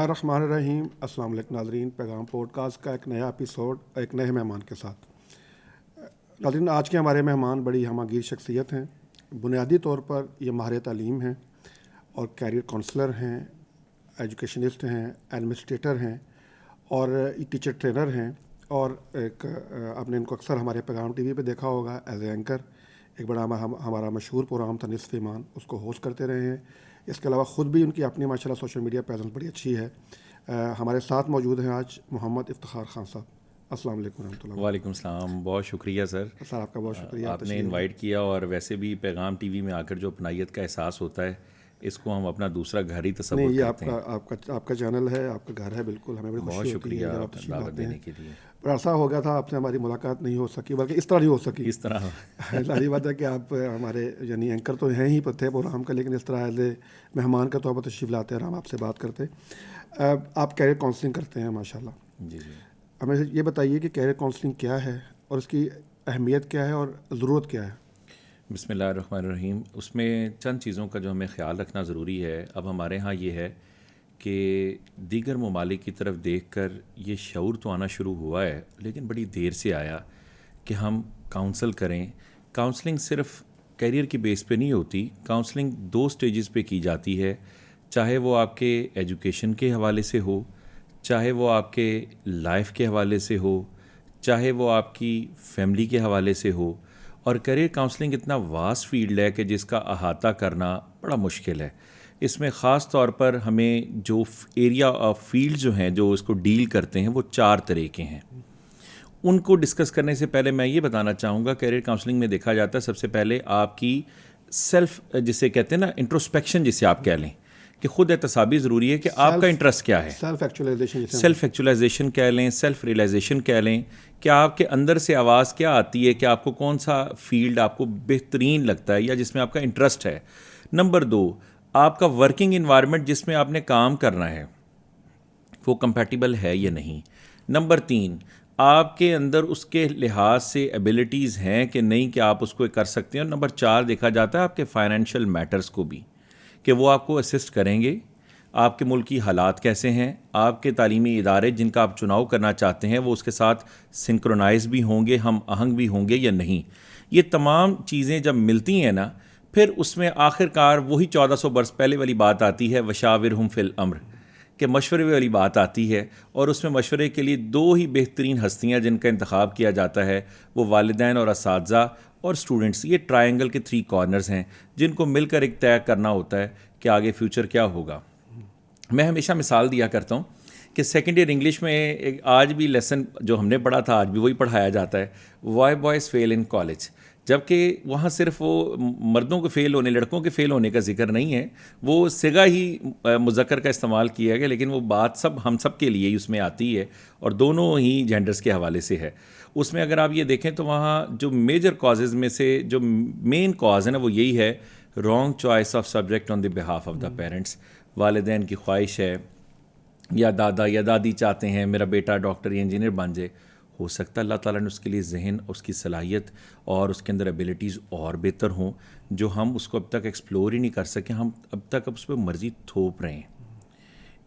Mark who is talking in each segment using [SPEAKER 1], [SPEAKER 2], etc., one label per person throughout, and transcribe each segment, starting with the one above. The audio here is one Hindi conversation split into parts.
[SPEAKER 1] बिस्मिल्लाहिर्रहमानिर्रहीम। अस्सलाम वालेकुम नाज़रीन, पैगाम पॉडकास्ट का एक नया एपिसोड एक नए मेहमान के साथ। नाज़रीन, आज के हमारे मेहमान बड़ी हमगीर शख्सियत हैं। बुनियादी तौर पर ये माहिर तालीम हैं और कैरियर काउंसलर हैं, एजुकेशनिस्ट हैं, एडमिनिस्ट्रेटर हैं और टीचर ट्रेनर हैं। और आपने इनको अक्सर हमारे पैगाम टीवी पे देखा होगा एज ए एंकर। एक बड़ा हमारा मशहूर प्रोग्राम था निस्फ़ ईमान, उसको होस्ट करते रहे हैं। इसके अलावा ख़ुद भी उनकी अपनी माशाल्लाह सोशल मीडिया प्रेजेंस बड़ी अच्छी है। हमारे साथ मौजूद हैं आज मोहम्मद इफ्तिखार खान साहब। अस्सलाम वालेकुम रहमतुल्लाह।
[SPEAKER 2] वालेकुम सलाम, बहुत शुक्रिया सर
[SPEAKER 1] आपका बहुत शुक्रिया,
[SPEAKER 2] आपने इनवाइट किया। और वैसे भी पैगाम टीवी में आकर जो अपनाइयत का एहसास होता है, इसको हम अपना दूसरा घर ही तस्वीर करते हैं।
[SPEAKER 1] आपका चैनल है, आपका घर है, बिल्कुल। हमें बड़ी
[SPEAKER 2] बहुत शुक्रिया दावत देने के लिए।
[SPEAKER 1] बड़ा अर्सा हो गया था आपसे हमारी मुलाकात नहीं हो सकी, बल्कि इस तरह नहीं हो सकी।
[SPEAKER 2] इस तरह
[SPEAKER 1] लाजी बात है कि आप हमारे यानी एंकर तो हैं ही थे प्रोग्राम का, लेकिन इस तरह एज ए मेहमान का तौर पर तशरीफ़ लाते हैं, हम आपसे बात करते। आप कैरियर काउंसलिंग करते हैं माशाल्लाह।
[SPEAKER 2] जी जी,
[SPEAKER 1] हमें ये बताइए कि कैरियर काउंसलिंग क्या है और इसकी अहमियत क्या है और ज़रूरत क्या है।
[SPEAKER 2] बिस्मिल्लाहिर्रहमानिर्रहीम। उसमें चंद चीज़ों का जो हमें ख्याल रखना ज़रूरी है। अब हमारे यहाँ ये है कि दीगर ममालिक की तरफ देखकर ये शऊर तो आना शुरू हुआ है, लेकिन बड़ी देर से आया कि हम काउंसल करें। काउंसलिंग सिर्फ करियर की बेस पे नहीं होती। काउंसलिंग 2 स्टेजेस पे की जाती है, चाहे वो आपके एजुकेशन के हवाले से हो, चाहे वो आपके लाइफ के हवाले से हो, चाहे वो आपकी फैमिली के हवाले से हो। और करियर काउंसलिंग इतना वास्ट फील्ड है कि जिसका अहाता करना बड़ा मुश्किल है। इसमें ख़ास तौर पर हमें जो एरिया ऑफ फील्ड जो हैं जो इसको डील करते हैं वो 4 तरह के हैं। उनको डिस्कस करने से पहले मैं ये बताना चाहूँगा, करियर काउंसलिंग में देखा जाता है सबसे पहले आपकी सेल्फ, जिसे कहते हैं ना इंट्रोस्पेक्शन, जिसे आप कह लें कि खुद एहतसाबी ज़रूरी है कि आपका इंटरेस्ट क्या है। सेल्फ एक्चुअलाइजेशन कह लें, सेल्फ रियलाइजेशन कह लें कि आपके अंदर से आवाज़ क्या आती है, कि आपको कौन सा फील्ड आपको बेहतरीन लगता है या जिसमें आपका इंटरेस्ट है। नंबर 2, आपका वर्किंग इन्वायरमेंट जिसमें आपने काम करना है वो कंपैटिबल है या नहीं। नंबर 3, आपके अंदर उसके लिहाज से एबिलिटीज़ हैं कि नहीं कि आप उसको कर सकते हैं। और नंबर 4 देखा जाता है आपके फाइनेंशियल मैटर्स को भी, कि वो आपको असिस्ट करेंगे। आपके मुल्क की हालात कैसे हैं, आपके तालीमी इदारे जिनका आप चुनाव करना चाहते हैं वो उसके साथ सिंक्रोनाइज भी होंगे, हम आहंग भी होंगे या नहीं। ये तमाम चीज़ें जब मिलती हैं ना, फिर उसमें आखिरकार वही 1400 बरस पहले वाली बात आती है, वशाविरहुम फिल अम्र, कि मशवरे वाली बात आती है। और उसमें मशवरे के लिए 2 ही बेहतरीन हस्तियाँ जिनका इंतखाब किया जाता है, वो वालिदैन और असातिज़ा और स्टूडेंट्स। ये ट्रायंगल के 3 कॉर्नर्स हैं जिनको मिलकर एक तय करना होता है कि आगे फ्यूचर क्या होगा। मैं हमेशा मिसाल दिया करता हूँ कि सेकेंड ईयर इंग्लिश में एक आज भी लेसन जो हमने पढ़ा था आज भी वही पढ़ाया जाता है, why boys fail in college. जबकि वहाँ सिर्फ वो मर्दों के फ़ेल होने, लड़कों के फ़ेल होने का जिक्र नहीं है, वो सिगा ही मुज़क्कर का इस्तेमाल किया गया, लेकिन वो बात सब हम सब के लिए ही उसमें आती है और दोनों ही जेंडर्स के हवाले से है। उसमें अगर आप ये देखें तो वहाँ जो मेजर कॉजेज़ में से जो मेन कॉज है ना, वो यही है wrong choice of subject on the behalf of the parents. वालिदैन की ख्वाहिश है या दादा या दादी चाहते हैं मेरा बेटा डॉक्टर या इंजीनियर बन जाए। हो सकता है अल्लाह ताला ने उसके लिए जहन, उसकी सलाहियत और उसके अंदर एबिलिटीज़ और बेहतर हों जो हम उसको अब तक एक्सप्लोर ही नहीं कर सके, हम अब तक उस पर मर्ज़ी थोप रहे हैं।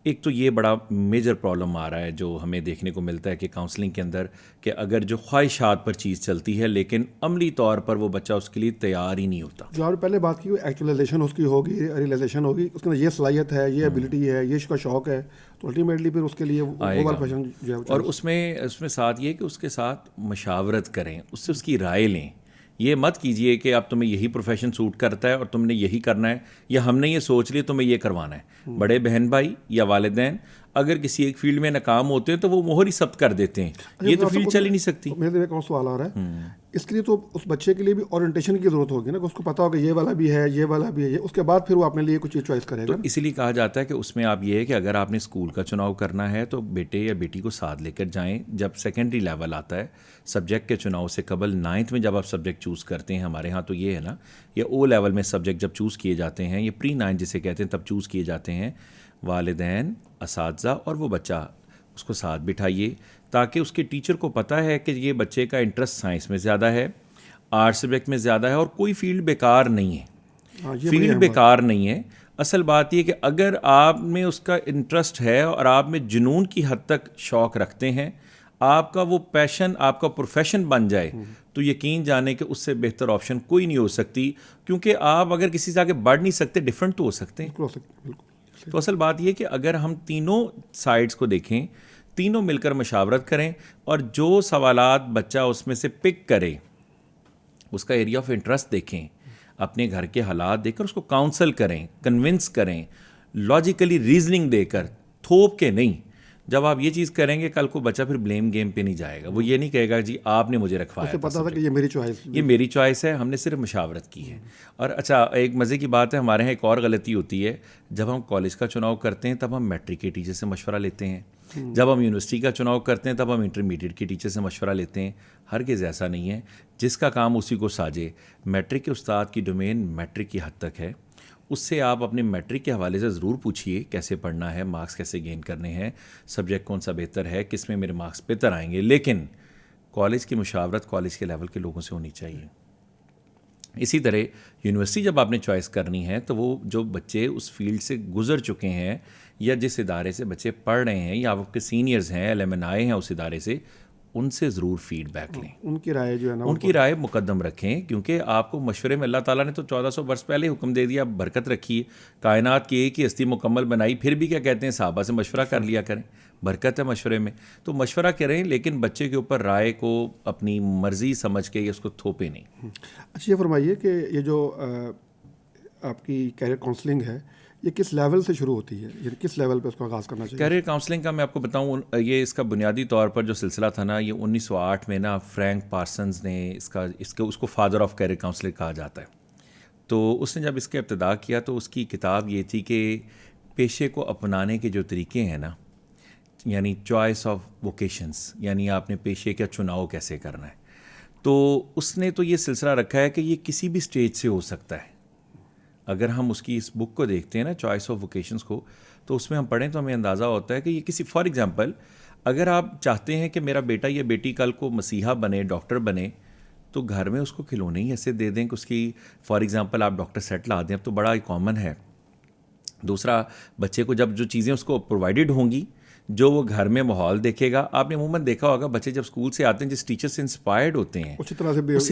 [SPEAKER 2] एक तो ये बड़ा मेजर प्रॉब्लम आ रहा है जो हमें देखने को मिलता है कि काउंसलिंग के अंदर, कि अगर जो ख्वाहिशात पर चीज़ चलती है लेकिन अमली तौर पर वो बच्चा उसके लिए तैयार ही नहीं होता।
[SPEAKER 1] जो आपने पहले बात की, एक्चुअलाइजेशन उसकी होगी, रियलाइजेशन होगी, उसके अंदर ये सलाहियत है, ये एबिलिटी है, ये इसका शौक़ है, तो अल्टीमेटली फिर उसके लिए वो पैशन जो है।
[SPEAKER 2] और उसमें साथ ये कि उसके साथ मशावरत करें, उससे उसकी राय लें। ये मत कीजिए कि अब तुम्हें यही प्रोफेशन सूट करता है और तुमने यही करना है, या हमने ये सोच लिया तुम्हें ये करवाना है। बड़े बहन भाई या वालिदैन अगर किसी एक फील्ड में नाकाम होते हैं तो वो मोहर ही सब्त कर देते हैं, ये तो फील्ड चल ही नहीं सकती।
[SPEAKER 1] तो मेरे एक और सवाल आ रहा है, इसके लिए तो उस बच्चे के लिए भी ओरिएंटेशन की ज़रूरत होगी ना, कि उसको पता होगा ये वाला भी है, ये वाला भी है, उसके बाद फिर वो अपने लिए कुछ चीज़ चॉइस करेगा।
[SPEAKER 2] तो इसीलिए कहा जाता है कि उसमें आप ये है कि अगर आपने स्कूल का चुनाव करना है तो बेटे या बेटी को साथ लेकर जाएं। जब सेकेंडरी लेवल आता है सब्जेक्ट के चुनाव से कबल, 9th में जब आप सब्जेक्ट चूज़ करते हैं, हमारे यहाँ तो ये है ना, ये O लेवल में सब्जेक्ट जब चूज़ किए जाते हैं, ये प्री-9 जिसे कहते हैं, तब चूज़ किए जाते हैं। वालिदैन, असातिज़ा और वो बच्चा, उसको साथ बिठाइए ताकि उसके टीचर को पता है कि ये बच्चे का इंटरेस्ट साइंस में ज़्यादा है, आर्ट्स सब्जेक्ट में ज़्यादा है, और कोई फील्ड बेकार नहीं है। फील्ड बेकार नहीं है। असल बात यह कि अगर आप में उसका इंटरेस्ट है और आप में जुनून की हद तक शौक़ रखते हैं, आपका वो पैशन आपका प्रोफेशन बन जाए, तो यकीन जाने कि उससे बेहतर ऑप्शन कोई नहीं हो सकती, क्योंकि आप अगर किसी से आगे बढ़ नहीं सकते, डिफरेंट तो हो सकते हैं।
[SPEAKER 1] बिल्कुल हो सकते हैं, बिल्कुल।
[SPEAKER 2] तो असल बात यह कि अगर हम तीनों साइड्स को देखें, तीनों मिलकर मशावरत करें और जो सवालात बच्चा उसमें से पिक करे, उसका एरिया ऑफ इंटरेस्ट देखें, अपने घर के हालात देखकर उसको काउंसल करें, कन्विंस करें, लॉजिकली रीजनिंग देकर, थोप के नहीं। जब आप ये चीज़ करेंगे, कल को बच्चा फिर ब्लेम गेम पे नहीं जाएगा। वो ये नहीं कहेगा जी आपने मुझे रखवाया
[SPEAKER 1] उसे
[SPEAKER 2] था,
[SPEAKER 1] पता था कि ये मेरी चॉइस,
[SPEAKER 2] ये मेरी चॉइस है, हमने सिर्फ मशावरत की है। और अच्छा, एक मज़े की बात है, हमारे यहाँ एक और गलती होती है, जब हम कॉलेज का चुनाव करते हैं तब हम मैट्रिक के टीचर से मशवरा लेते हैं, जब हम यूनिवर्सिटी का चुनाव करते हैं तब हम इंटरमीडिएट के टीचर से मशवरा लेते हैं। हरगिज़ ऐसा नहीं है, जिसका काम उसी को साजे। मैट्रिक के उस्ताद की डोमेन मैट्रिक की हद तक है, उससे आप अपने मैट्रिक के हवाले से ज़रूर पूछिए कैसे पढ़ना है, मार्क्स कैसे गेन करने हैं, सब्जेक्ट कौन सा बेहतर है, किस में मेरे मार्क्स बेहतर आएंगे। लेकिन कॉलेज की मुशावरत कॉलेज के लेवल के लोगों से होनी चाहिए। इसी तरह यूनिवर्सिटी जब आपने चॉइस करनी है, तो वो जो बच्चे उस फील्ड से गुजर चुके हैं या जिस इदारे से बच्चे पढ़ रहे हैं या आपके सीनियर्स हैं, एलएमएनआई हैं उस इदारे से, उनसे ज़रूर फीडबैक लें।
[SPEAKER 1] उनकी राय जो है ना,
[SPEAKER 2] उनकी राय मुकद्दम रखें, क्योंकि आपको मशवरे में अल्लाह ताला ने तो 1400 वर्ष पहले हुक्म दे दिया, बरकत रखी है, कायनात की एक ही हस्ती मुकम्मल बनाई, फिर भी क्या कहते हैं, सहाबा से मशवरा कर लिया करें, बरकत है मशवरे में। तो मशवरा करें, लेकिन बच्चे के ऊपर राय को अपनी मर्ज़ी समझ के उसको थोपे नहीं।
[SPEAKER 1] अच्छा, ये फरमाइए कि ये जो आपकी कैरियर काउंसलिंग है, ये किस लेवल से शुरू होती है, यानी किस लेवल पे उसको आगाज़ करना चाहिए?
[SPEAKER 2] कैरियर काउंसलिंग का मैं आपको बताऊं, ये इसका बुनियादी तौर पर जो सिलसिला था ना, ये 1908 में ना फ्रैंक पार्सन्स ने उसको फादर ऑफ कैरियर काउंसलिंग कहा जाता है। तो उसने जब इसका इब्तिदा किया तो उसकी किताब ये थी कि पेशे को अपनाने के जो तरीके हैं ना, यानी चॉइस ऑफ वोकेशंस, यानी आपने पेशे का चुनाव कैसे करना है। तो उसने तो ये सिलसिला रखा है कि ये किसी भी स्टेज से हो सकता है। अगर हम उसकी इस बुक को देखते हैं ना, चॉइस ऑफ वोकेशंस को, तो उसमें हम पढ़ें तो हमें अंदाज़ा होता है कि ये किसी, फॉर एग्जांपल, अगर आप चाहते हैं कि मेरा बेटा या बेटी कल को मसीहा बने, डॉक्टर बने, तो घर में उसको खिलौने ही ऐसे दे दें कि उसकी, फॉर एग्जांपल, आप डॉक्टर सेट ला दें, अब तो बड़ा कॉमन है। दूसरा, बच्चे को जब जो चीज़ें उसको प्रोवाइडेड होंगी, जो वो घर में माहौल देखेगा, आपने अमूमन देखा होगा बच्चे जब स्कूल से आते हैं जिस टीचर से इंस्पायर्ड होते हैं उसी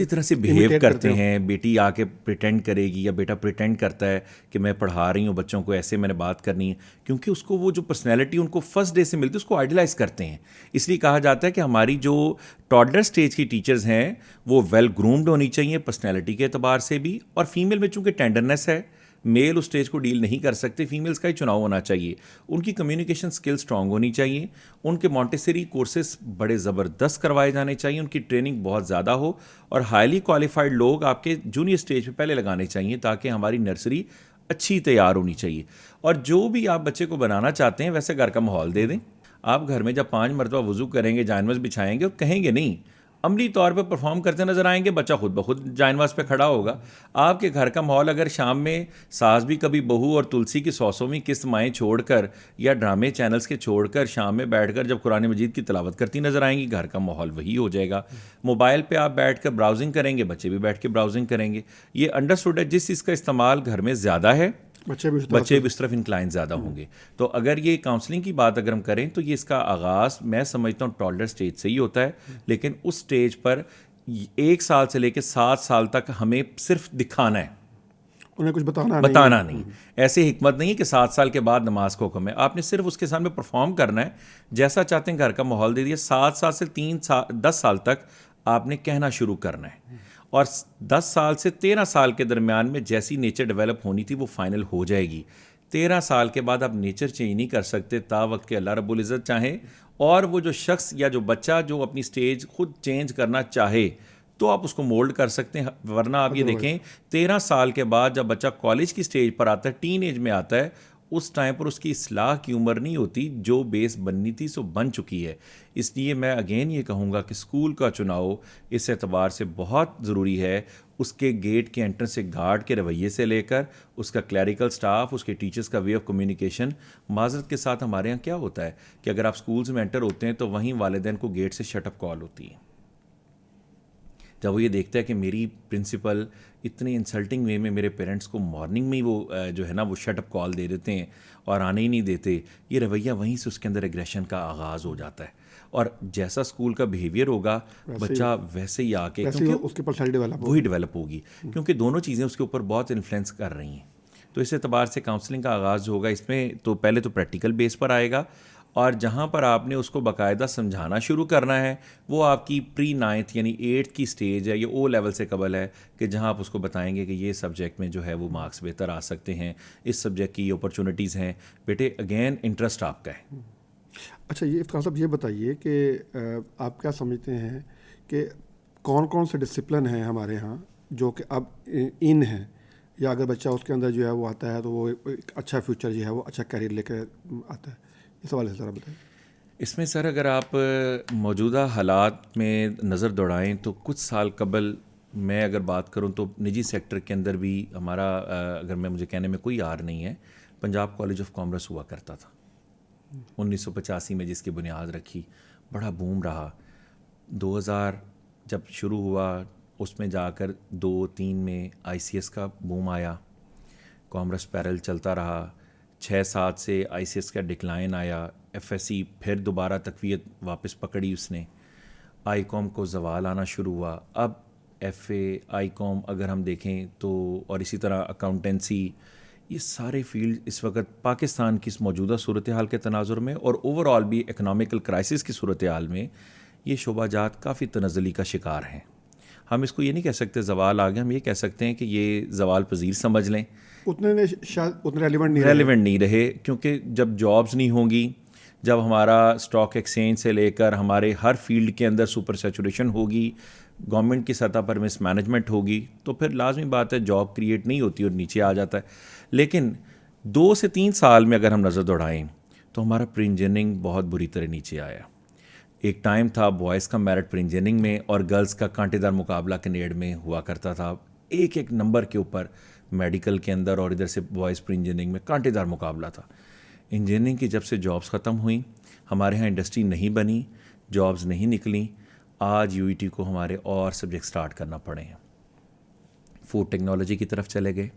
[SPEAKER 2] तरह से बिहेव करते हैं। बेटी आके प्रिटेंड करेगी या बेटा प्रिटेंड करता है कि मैं पढ़ा रही हूँ बच्चों को, ऐसे मैंने बात करनी है, क्योंकि उसको वो जो पर्सनैलिटी उनको फर्स्ट डे से मिलती है उसको आइडलाइज करते हैं। इसलिए कहा जाता है कि हमारी जो टॉडलर स्टेज की टीचर्स हैं वो वेल ग्रूम्ड होनी चाहिए पर्सनैलिटी के एतबार से भी, और फीमेल में चूँकि टेंडरनेस है, मेल उस स्टेज को डील नहीं कर सकते, फीमेल्स का ही चुनाव होना चाहिए। उनकी कम्युनिकेशन स्किल स्ट्रांग होनी चाहिए, उनके मॉन्टेसरी कोर्सेज बड़े ज़बरदस्त करवाए जाने चाहिए, उनकी ट्रेनिंग बहुत ज़्यादा हो, और हाईली क्वालिफाइड लोग आपके जूनियर स्टेज पे पहले लगाने चाहिए, ताकि हमारी नर्सरी अच्छी तैयार होनी चाहिए। और जो भी आप बच्चे को बनाना चाहते हैं वैसे घर का माहौल दे दें। आप घर में जब 5 मरतबा वज़ू करेंगे, जानवज़ बिछाएंगे और कहेंगे नहीं, अमली तौर पे परफॉर्म करते नजर आएंगे, बच्चा खुद ब खुद जानवास पे खड़ा होगा। आपके घर का माहौल अगर शाम में सास भी कभी बहू और तुलसी की 100वीं किस्त माएँ छोड़कर या ड्रामे चैनल्स के छोड़कर शाम में बैठकर जब कुरान मजीद की तिलावत करती नजर आएंगी, घर का माहौल वही हो जाएगा। मोबाइल पे आप बैठकर ब्राउजिंग करेंगे, बच्चे भी बैठ के ब्राउजिंग करेंगे। ये अंडरस्टूड है, जिस चीज़ का इस्तेमाल घर में ज़्यादा है बच्चे भी इस तरफ इंक्लाइन ज़्यादा होंगे। तो अगर ये काउंसलिंग की बात अगर हम करें तो ये इसका आगाज़ मैं समझता हूँ टॉडलर स्टेज से ही होता है, लेकिन उस स्टेज पर 1 साल से लेकर 7 साल तक हमें सिर्फ दिखाना है,
[SPEAKER 1] उन्हें कुछ
[SPEAKER 2] बताना नहीं। ऐसे हिकमत नहीं है कि 7 साल के बाद नमाज को हुक्म है, आपने सिर्फ उसके सामने परफॉर्म करना है, जैसा चाहते हैं घर का माहौल दे दिया। 7 साल से 10 साल तक आपने कहना शुरू करना है, और 10 साल से 13 साल के दरमियान में जैसी नेचर डेवलप होनी थी वो फाइनल हो जाएगी। 13 साल के बाद आप नेचर चेंज नहीं कर सकते ता वक्त के अल्लाह रब्बुल इज़्ज़त चाहे, और वो जो शख्स या जो बच्चा जो अपनी स्टेज खुद चेंज करना चाहे तो आप उसको मोल्ड कर सकते हैं। वरना आप ये देखें 13 साल के बाद जब बच्चा कॉलेज की स्टेज पर आता है, टीन एज में आता है, उस टाइम पर उसकी इस्लाह की उम्र नहीं होती, जो बेस बननी थी सो बन चुकी है। इसलिए मैं अगेन ये कहूँगा कि स्कूल का चुनाव इस एतबार से बहुत ज़रूरी है, उसके गेट के एंट्रेंस से गार्ड के रवैये से लेकर उसका क्लैरिकल स्टाफ, उसके टीचर्स का वे ऑफ कम्युनिकेशन। माजरत के साथ हमारे यहाँ क्या होता है कि अगर आप स्कूल्स में एंटर होते हैं तो वहीं वालिदैन को गेट से शटअप कॉल होती है। जब वो ये देखता है कि मेरी प्रिंसिपल इतने इंसल्टिंग वे में मेरे पेरेंट्स को मॉर्निंग में ही वो जो है ना वो शट अप कॉल दे देते हैं और आने ही नहीं देते, ये रवैया वहीं से उसके अंदर एग्रेशन का आगाज़ हो जाता है। और जैसा स्कूल का बिहेवियर होगा बच्चा वैसे ही आके, क्योंकि
[SPEAKER 1] उसकी पर्सनैलिटी
[SPEAKER 2] वही डेवलप होगी, क्योंकि दोनों चीज़ें उसके ऊपर बहुत इन्फ्लुएंस कर रही हैं। तो इस एतबार से काउंसलिंग का आगाज़ जो होगा इसमें तो पहले तो प्रैक्टिकल बेस पर आएगा, और जहाँ पर आपने उसको बाकायदा समझाना शुरू करना है वो आपकी प्री 9th यानी 8th की स्टेज है, ये ओ लेवल से कबल है, कि जहाँ आप उसको बताएंगे कि ये सब्जेक्ट में जो है वो मार्क्स बेहतर आ सकते हैं, इस सब्जेक्ट की अपॉर्चुनिटीज़ हैं, बेटे अगेन इंटरेस्ट आपका है।
[SPEAKER 1] अच्छा, ये इफ्तिखार साहब ये बताइए कि आप क्या समझते हैं कि कौन कौन से डिसिप्लिन हैं हमारे यहाँ जो कि अब इन हैं, या अगर बच्चा उसके अंदर जो है वो आता है तो वो एक अच्छा फ्यूचर जो है वो अच्छा करियर लेकर आता है, इस हवाले से ज़रा बताएं।
[SPEAKER 2] इसमें सर अगर आप मौजूदा हालात में नज़र दौड़ाएं तो कुछ साल कबल मैं अगर बात करूं तो निजी सेक्टर के अंदर भी हमारा अगर मैं मुझे कहने में कोई यार नहीं है, पंजाब कॉलेज ऑफ कॉमर्स हुआ करता था 1985 में, जिसकी बुनियाद रखी, बड़ा बूम रहा। 2000 जब शुरू हुआ उसमें जाकर 2-3 में ICS का बूम आया, कॉमर्स पैरेलल चलता रहा, 6-7 से ICS का डिक्लाइन आया, FSC फिर दोबारा तकवीत वापस पकड़ी उसने, ICOM को जवाल आना शुरू हुआ। अब FA ICOM अगर हम देखें तो, और इसी तरह अकाउंटेंसी, ये सारे फील्ड इस वक्त पाकिस्तान की इस मौजूदा सूरत हाल के तनाजुर में और ओवरऑल भी इकनॉमिकल क्राइसिस की सूरत हाल में ये शोबाजात काफ़ी तनज़ली का शिकार हैं। हम इसको ये नहीं कह सकते ज़वाल आ गया, हम ये कह सकते हैं कि ये ज़वाल पजीर समझ लें,
[SPEAKER 1] उतने शायद उतने
[SPEAKER 2] रेलिवेंट नहीं रहे, क्योंकि जब जॉब्स नहीं होंगी, जब हमारा स्टॉक एक्सचेंज से लेकर हमारे हर फील्ड के अंदर सुपर सैचुरेशन होगी, गवर्नमेंट की सतह पर मिसमैनेजमेंट होगी, तो फिर लाजमी बात है जॉब क्रिएट नहीं होती और नीचे आ जाता है। लेकिन 2 से 3 साल में अगर हम नज़र दौड़ाएं तो हमारा प्री इंजीनियरिंग बहुत बुरी तरह नीचे आया। एक टाइम था बॉयज़ का मेरिट प्री इंजीनियरिंग में और गर्ल्स का कांटेदार मुकाबला कैनेड में हुआ करता था, एक एक नंबर के ऊपर मेडिकल के अंदर, और इधर से बॉयज़ प्री इंजीनियरिंग में कांटेदार मुकाबला था। इंजीनियरिंग की जब से जॉब्स ख़त्म हुई, हमारे यहाँ इंडस्ट्री नहीं बनी, जॉब्स नहीं निकली, आज UET को हमारे और सब्जेक्ट स्टार्ट करना पड़े हैं। फूड टेक्नोलॉजी की तरफ चले गए,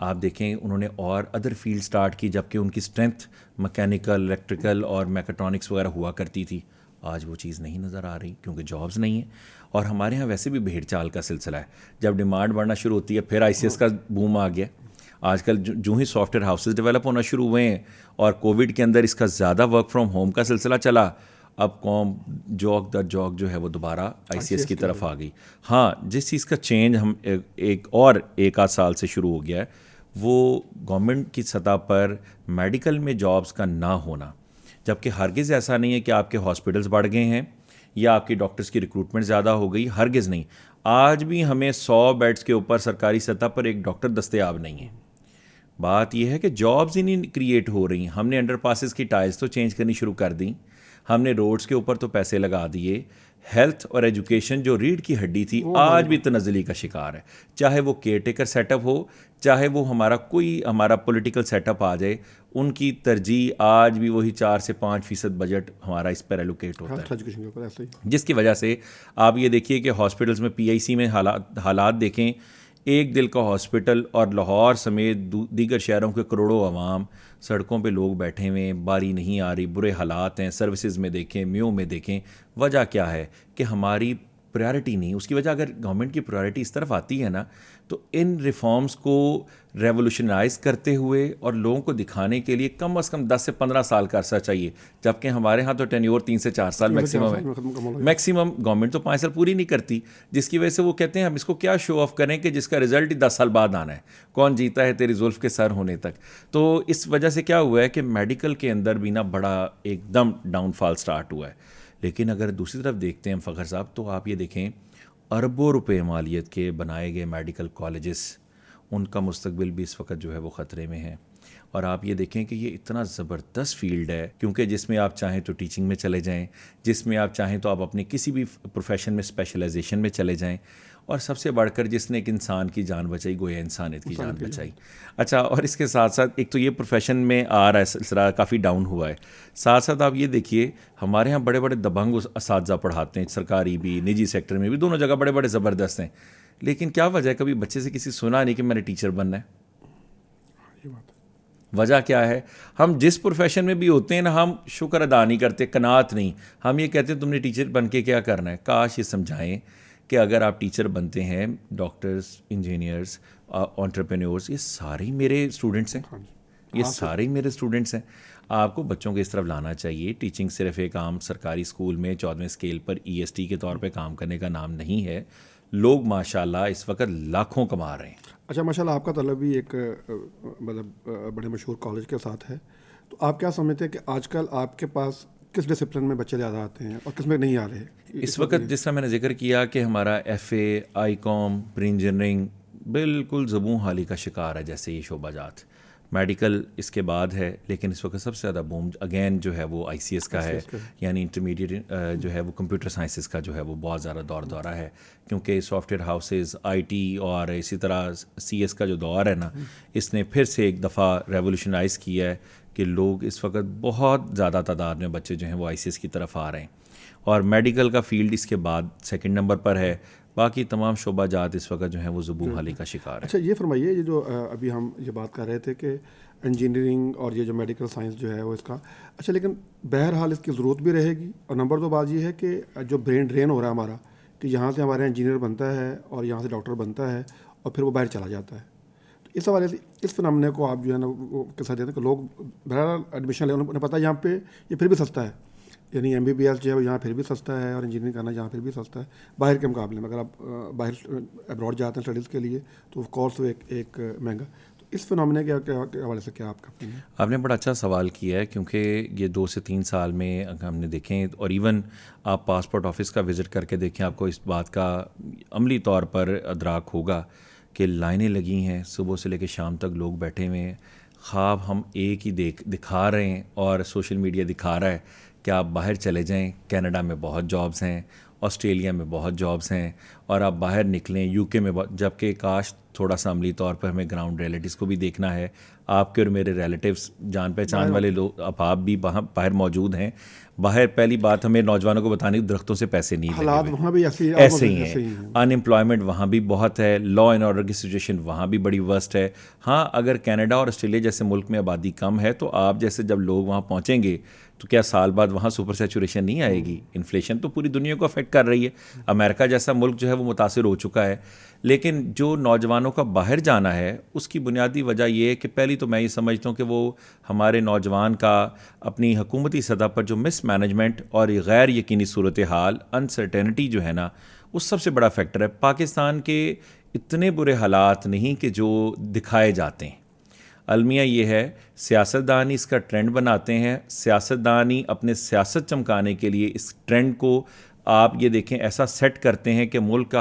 [SPEAKER 2] आप देखें उन्होंने और अदर फील्ड स्टार्ट की, जबकि उनकी स्ट्रेंथ मैकेनिकल, इलेक्ट्रिकल और मैकेट्रॉनिक्स वगैरह हुआ करती थी। आज वो चीज़ नहीं नज़र आ रही क्योंकि जॉब्स नहीं है, और हमारे यहाँ वैसे भी भेड़ चाल का सिलसिला है। जब डिमांड बढ़ना शुरू होती है फिर ICS का बूम आ गया। आजकल जो ही सॉफ्टवेयर हाउसेज डेवलप होना शुरू हुए हैं और कोविड के अंदर इसका ज़्यादा वर्क फ्रॉम होम का सिलसिला चला, अब कौम जॉक दर जॉक जो है वो दोबारा ICS की तरफ आ गई। हाँ, जिस चीज़ का चेंज हम एक आध साल से शुरू हो गया है वो गवर्नमेंट की सतह पर मेडिकल में जॉब्स का ना होना, जबकि हरगिज़ ऐसा नहीं है कि आपके हॉस्पिटल्स बढ़ गए हैं या आपकी डॉक्टर्स की रिक्रूटमेंट ज़्यादा हो गई, हरगिज़ नहीं। आज भी हमें 100 बेड्स के ऊपर सरकारी सतह पर एक डॉक्टर दस्तयाब नहीं है। बात यह है कि जॉब्स ही नहीं क्रिएट हो रही। हमने अंडरपासेस की टाइल्स तो चेंज करनी शुरू कर दी, हमने रोड्स के ऊपर तो पैसे लगा दिए, हेल्थ और एजुकेशन जो रीढ़ की हड्डी थी आज भी तनज़ली का शिकार है। चाहे वो केयर टेकर सेटअप हो, चाहे वो हमारा पॉलिटिकल सेटअप आ जाए, उनकी तरजीह आज भी वही 4 से 5% बजट हमारा इस पर एलोकेट होता है, जिसकी वजह से आप ये देखिए कि हॉस्पिटल्स में PIC में हालात देखें, एक दिल का हॉस्पिटल और लाहौर समेत दीगर शहरों के करोड़ों अवाम, सड़कों पे लोग बैठे हुए हैं, बारी नहीं आ रही, बुरे हालात हैं। सर्विसेज में देखें, म्यू में देखें, वजह क्या है कि हमारी प्रायोरिटी नहीं। उसकी वजह अगर गवर्नमेंट की प्रायोरिटी इस तरफ आती है ना, तो इन रिफॉर्म्स को रेवोल्यूशनाइज करते हुए और लोगों को दिखाने के लिए कम से कम 10 से 15 साल का अरसा चाहिए, जबकि हमारे यहाँ तो टेन्योर 3 से 4 साल मैक्सिमम है। मैक्सिमम गवर्नमेंट तो 5 साल पूरी नहीं करती, जिसकी वजह से वो कहते हैं हम इसको क्या शो ऑफ करें कि जिसका रिजल्ट ही 10 साल बाद आना है, कौन जीता है तेरी जुल्फ के सर होने तक। तो इस वजह से क्या हुआ है कि मेडिकल के अंदर भी ना बड़ा एकदम डाउनफॉल स्टार्ट हुआ है। लेकिन अगर दूसरी तरफ देखते हैं फ़खर साहब, तो आप ये देखें अरबों रुपए मालियत के बनाए गए मेडिकल कॉलेजेस, उनका मुस्तकबिल भी इस वक्त जो है वो ख़तरे में है। और आप ये देखें कि ये इतना ज़बरदस्त फील्ड है, क्योंकि जिसमें आप चाहें तो टीचिंग में चले जाएं, जिसमें आप चाहें तो आप अपनी किसी भी प्रोफेशन में स्पेशलाइजेशन में चले जाएं, और सबसे बढ़कर जिसने एक इंसान की जान बचाई गोया इंसानियत की जान बचाई। अच्छा, और इसके साथ साथ एक तो ये प्रोफेशन में आ रहा है सिलसिला काफ़ी डाउन हुआ है, साथ साथ आप ये देखिए हमारे यहाँ बड़े बड़े दबंग असातिज़ा पढ़ाते हैं, सरकारी भी निजी सेक्टर में भी, दोनों जगह बड़े बड़े ज़बरदस्त हैं, लेकिन क्या वजह है कभी बच्चे से किसी सुना नहीं कि मैंने टीचर बनना है?
[SPEAKER 1] ये बात
[SPEAKER 2] वजह क्या है? हम जिस प्रोफेशन में भी होते हैं ना, हम शुक्र अदा नहीं करते, कनात नहीं, हम ये कहते हैं तुमने टीचर बन के क्या करना है। काश ये समझाएं कि अगर आप टीचर बनते हैं, डॉक्टर्स, इंजीनियर्स, एंटरप्रेन्योर्स, ये सारे ही मेरे स्टूडेंट्स हैं, ये सारे ही मेरे स्टूडेंट्स हैं। आपको बच्चों को इस तरफ लाना चाहिए। टीचिंग सिर्फ एक आम सरकारी स्कूल में 14वें स्केल पर EST के तौर पे काम करने का नाम नहीं है। लोग माशाल्लाह इस वक्त लाखों कमा रहे हैं।
[SPEAKER 1] अच्छा, माशाल्लाह आपका तलब भी एक मतलब बड़े मशहूर कॉलेज के साथ है, तो आप क्या समझते हैं कि आजकल आपके पास किस डिसिप्लिन में बच्चे ज़्यादा आते हैं और किस में नहीं आ रहे?
[SPEAKER 2] इस वक्त जिस तरह मैंने जिक्र किया कि हमारा FA, ICOM, प्री इंजीनियरिंग बिल्कुल ज़बूं हाली का शिकार है, जैसे ये शोबाजात। मेडिकल इसके बाद है, लेकिन इस वक्त सबसे ज़्यादा बूम अगेन जो है वो ICS का है, यानी इंटरमीडिएट जो है वो कंप्यूटर साइंसेस का जो है वो बहुत ज़्यादा दौरा है, क्योंकि सॉफ्टवेयर हाउसेस, IT और इसी तरह CS का जो दौर है ना, इसने फिर से एक दफ़ा रेवोल्यूशनाइज़ किया है कि लोग इस वक्त बहुत ज़्यादा तादाद में बच्चे जो हैं वो ICS की तरफ आ रहे हैं, और मेडिकल का फील्ड इसके बाद सेकंड नंबर पर है। बाकी तमाम शोबाजात इस वक्त जो हैं वो ज़ुबून हाली का शिकार है।
[SPEAKER 1] अच्छा, ये फरमाइए, ये जो अभी हम ये बात कर रहे थे कि इंजीनियरिंग और ये जो मेडिकल साइंस जो है वो इसका, अच्छा लेकिन बहरहाल इसकी ज़रूरत भी रहेगी, और नंबर 2 बात ये है कि जो ब्रेन ड्रेन हो रहा है हमारा, कि यहाँ से हमारे इंजीनियर बनता है और यहाँ से डॉक्टर बनता है और फिर वो बाहर चला जाता है, तो इस हवाले से इस फिनोमेना को आप जो है ना वो कैसा देते हैं कि लोग बहरहाल एडमिशन ले, उन्हें पता है यहाँ पे ये फिर भी सस्ता है, यानी MBBS जो है वो यहाँ फिर भी सस्ता है और इंजीनियरिंग करना यहाँ फिर भी सस्ता है बाहर के मुकाबले में। अगर आप बाहर अब्रॉड जाते हैं स्टडीज़ के लिए तो कोर्स एक महंगा, तो इस फिनोमेना के हवाले से क्या आपका ओपिनियन है?
[SPEAKER 2] आपने बड़ा अच्छा सवाल किया है, क्योंकि ये 2 से 3 साल में अगर हमने देखें, और इवन आप पासपोर्ट ऑफिस का विज़िट करके देखें, आपको इस बात का अमली तौर पर अदराक होगा कि लाइनें लगी हैं, सुबह से लेकर शाम तक लोग बैठे हुए हैं। ख्वाब हम एक ही दिखा रहे हैं और सोशल मीडिया दिखा रहा है कि आप बाहर चले जाएं, कनाडा में बहुत जॉब्स हैं, ऑस्ट्रेलिया में बहुत जॉब्स हैं, और आप बाहर निकलें UK में, जबकि काश थोड़ा सा अमली तौर पर हमें ग्राउंड रियलिटीज़ को भी देखना है। आपके और मेरे रिलेटिव्स, जान पहचान वाले लोग आप भी वहाँ बाहर मौजूद हैं। बाहर पहली बात हमें नौजवानों को बताने, दरख्तों से पैसे नहीं लगे
[SPEAKER 1] हालात
[SPEAKER 2] हुए,
[SPEAKER 1] वहाँ भी
[SPEAKER 2] ऐसे ही हैं। अनएम्प्लॉयमेंट वहाँ भी बहुत है, लॉ एंड ऑर्डर की सिचुएशन वहाँ भी बड़ी वर्स्ट है। हाँ, अगर कनाडा और ऑस्ट्रेलिया जैसे मुल्क में आबादी कम है, तो आप जैसे जब लोग वहाँ पहुँचेंगे तो क्या साल बाद वहाँ सुपर सैचुरेशन नहीं आएगी? इन्फ्लेशन तो पूरी दुनिया को अफेक्ट कर रही है। अमेरिका जैसा मुल्क जो है वो मुतासिर हो चुका है। लेकिन जो नौजवानों का बाहर जाना है, उसकी बुनियादी वजह ये है कि पहली तो मैं ये समझता हूँ कि वो हमारे नौजवान का अपनी हुकूमती सतह पर जो मिसमैनेजमेंट और गैर यकीनी सूरत हाल, अनसर्टेनिटी जो है ना, वो सबसे बड़ा फैक्टर है। पाकिस्तान के इतने बुरे हालात नहीं कि जो दिखाए जाते हैं। अलमिया ये है, सियासतदानी इसका ट्रेंड बनाते हैं, सियासतदानी अपने सियासत चमकाने के लिए इस ट्रेंड को आप ये देखें ऐसा सेट करते हैं कि मुल्क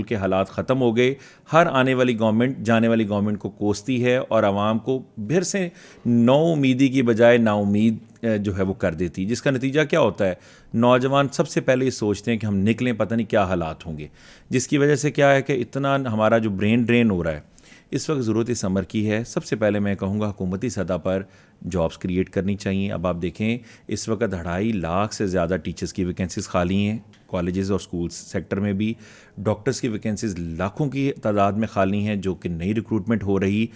[SPEAKER 2] के हालात ख़त्म हो गए, हर आने वाली गवर्नमेंट जाने वाली गवर्नमेंट को कोसती है और आवाम को फिर से नाउमीदी की बजाय नाउमीद जो है वो कर देती है, जिसका नतीजा क्या होता है? नौजवान सबसे पहले ये सोचते हैं कि हम निकलें, पता नहीं क्या हालात होंगे, जिसकी वजह से क्या है कि इतना हमारा जो ब्रेन ड्रेन हो रहा है। इस वक्त ज़रूरत इस अमर की है। सबसे पहले मैं कहूँगा हुकूमती सतह पर जॉब्स क्रिएट करनी चाहिए। अब आप देखें, इस वक्त 2.5 लाख से ज़्यादा टीचर्स की वैकेंसीज़ खाली हैं, कॉलेजेस और स्कूल सेक्टर में भी। डॉक्टर्स की वैकेंसीज़ लाखों की तादाद में खाली हैं, जो कि नई रिक्रूटमेंट हो रही।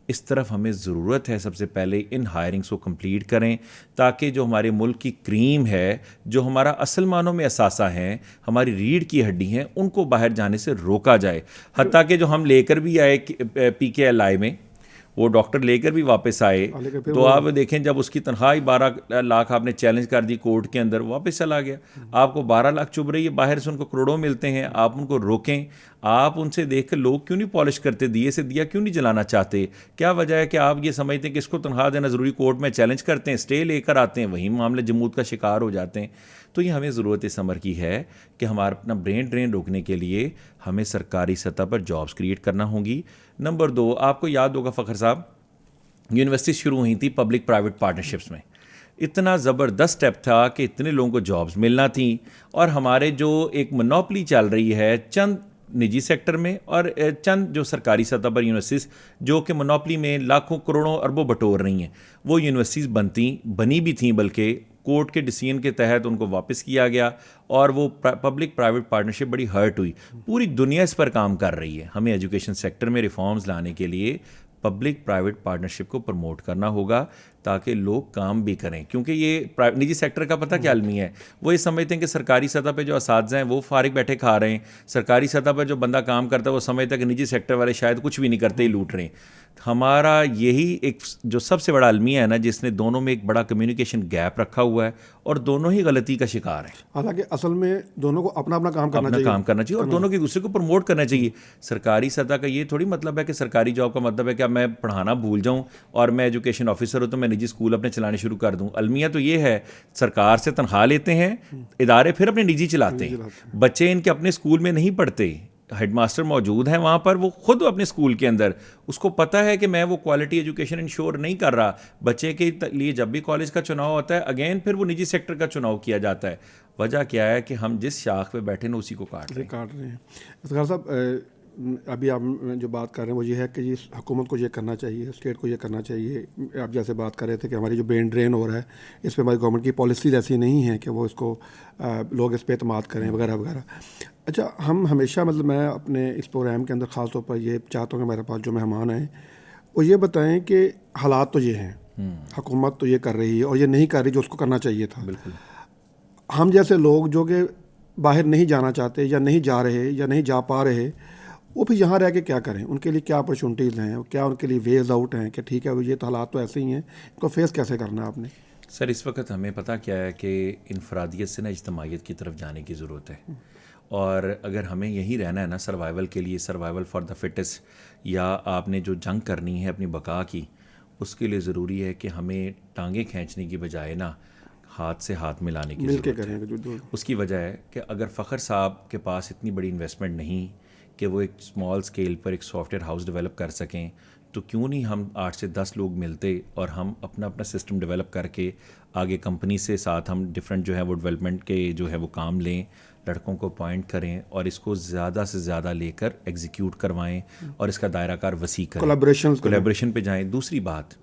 [SPEAKER 2] इस तरफ हमें ज़रूरत है सबसे पहले इन हायरिंग्स को कंप्लीट करें, ताकि जो हमारे मुल्क की क्रीम है, जो हमारा असल मानों में असासा हैं, हमारी रीढ़ की हड्डी हैं, उनको बाहर जाने से रोका जाए। हत्ता कि जो हम लेकर भी आए PKLI में, वो डॉक्टर लेकर भी वापस आए, तो आप देखें जब उसकी तनख्वाह ही 12 लाख आपने चैलेंज कर दी कोर्ट के अंदर, वापस चला गया। आपको 12 लाख चुभ रही है, बाहर से उनको करोड़ों मिलते हैं, आप उनको रोकें। आप उनसे देख कर लोग क्यों नहीं पॉलिश करते, दिए से दिया क्यों नहीं जलाना चाहते? क्या वजह है कि आप ये समझते हैं कि इसको तनख्वाह देना ज़रूरी, कोर्ट में चैलेंज करते हैं, स्टे लेकर आते हैं, वहीं मामले जमूत का शिकार हो जाते हैं। तो ये हमें ज़रूरत इस अमर की है कि हमारा अपना ब्रेन ड्रेन रोकने के लिए हमें सरकारी सतह पर जॉब्स क्रिएट करना होंगी। नंबर 2, आपको याद होगा फ़खर साहब यूनिवर्सिटी शुरू हुई थी पब्लिक प्राइवेट पार्टनरशिप्स में। इतना ज़बरदस्त स्टेप था कि इतने लोगों को जॉब्स मिलना थी, और हमारे जो एक मोनोपली चल रही है चंद निजी सेक्टर में और चंद जो सरकारी सतह पर यूनिवर्सिटीज़ जो कि मोनोपली में लाखों करोड़ों अरबों बटोर रही हैं, वो यूनिवर्सिटीज़ बनी भी थी, बल्कि कोर्ट के डिसीजन के तहत उनको वापस किया गया, और वो पब्लिक प्राइवेट पार्टनरशिप बड़ी हर्ट हुई। पूरी दुनिया इस पर काम कर रही है। हमें एजुकेशन सेक्टर में रिफॉर्म्स लाने के लिए पब्लिक प्राइवेट पार्टनरशिप को प्रमोट करना होगा, ताकि लोग काम भी करें। क्योंकि ये निजी सेक्टर का पता क्या अलमी है, वो ये समझते हैं कि सरकारी सतह पे जो असातिज़ा हैं वो फारिग बैठे खा रहे हैं, सरकारी सतह पर जो बंदा काम करता है वो समझता है कि निजी सेक्टर वाले शायद कुछ भी नहीं करते, ही लूट रहे हैं। हमारा यही एक जो सबसे बड़ा अलमिया है ना, जिसने दोनों में एक बड़ा कम्युनिकेशन गैप रखा हुआ है, और दोनों ही गलती का शिकार हैं।
[SPEAKER 1] हालांकि असल में दोनों को अपना अपना काम करना चाहिए,
[SPEAKER 2] और दोनों एक दूसरे को प्रमोट करना चाहिए। सरकारी सतह का ये थोड़ी मतलब है कि सरकारी जॉब का मतलब है कि अब मैं पढ़ाना भूल जाऊं और मैं एजुकेशन ऑफिसर हूं तो मैं निजी स्कूल अपने चलाने शुरू कर दूं। अलमिया तो ये है, सरकार से तनख्वाह लेते हैं, इदारे फिर अपने निजी चलाते हैं, बच्चे इनके अपने स्कूल में नहीं पढ़ते, हेडमास्टर मौजूद हैं वहाँ पर, वो खुद अपने स्कूल के अंदर, उसको पता है कि मैं वो क्वालिटी एजुकेशन इंश्योर नहीं कर रहा। बच्चे के लिए जब भी कॉलेज का चुनाव होता है, अगेन फिर वो निजी सेक्टर का चुनाव किया जाता है। वजह क्या है कि हम जिस शाख पे बैठे ना उसी को काट रहे हैं।
[SPEAKER 1] इफ्तिखार साहब, अभी आप जो बात कर रहे हैं वो ये है कि इस हुकूमत को ये करना चाहिए, स्टेट को ये करना चाहिए। आप जैसे बात कर रहे थे कि हमारी जो ब्रेन ड्रेन हो रहा है, इस पर हमारी गवर्नमेंट की पॉलिसीज ऐसी नहीं है कि वो इसको लोग इस पर एतमाद करें वगैरह वगैरह। अच्छा, हम हमेशा मतलब मैं अपने इस प्रोग्राम के अंदर ख़ास तौर पर ये चाहता हूँ कि मेरे पास जो मेहमान आए वो ये बताएं कि हालात तो ये हैं, हुकूमत तो ये कर रही है और ये नहीं कर रही जो उसको करना चाहिए था।
[SPEAKER 2] बिल्कुल।
[SPEAKER 1] हम जैसे लोग जो कि बाहर नहीं जाना चाहते या नहीं जा रहे या नहीं जा पा रहे, वो फिर यहाँ रह के क्या करें? उनके लिए क्या अपॉर्चुनिटीज़ हैं, क्या उनके लिए वेज आउट हैं कि ठीक है ये तो हालात तो ऐसे ही हैं, इनको फेस कैसे करना है आपने?
[SPEAKER 2] सर, इस वक्त हमें पता क्या है कि इनफरादियत से ना इज्तमाइयत की तरफ जाने की ज़रूरत है, और अगर हमें यही रहना है ना सर्वाइवल के लिए, सर्वाइवल फॉर द फिटेस्ट, या आपने जो जंग करनी है अपनी बका की, उसके लिए ज़रूरी है कि हमें टांगे खींचने की बजाय ना हाथ से हाथ मिलाने की ज़रूरत है। उसकी वजह है कि अगर फ़खर साहब के पास इतनी बड़ी इन्वेस्टमेंट नहीं कि वो एक स्मॉल स्केल पर एक सॉफ्टवेयर हाउस डेवलप कर सकें, तो क्यों नहीं हम 8 से 10 लोग मिलते और हम अपना अपना सिस्टम डेवलप करके आगे कंपनी से साथ हम डिफरेंट जो है वो डेवलपमेंट के जो है वो काम लें, लड़कों को अपॉइंट करें और इसको ज़्यादा से ज़्यादा लेकर एग्जीक्यूट करवाएं और इसका दायराकार वसी करें, कोलैबोरेशन पे जाएं। दूसरी बात,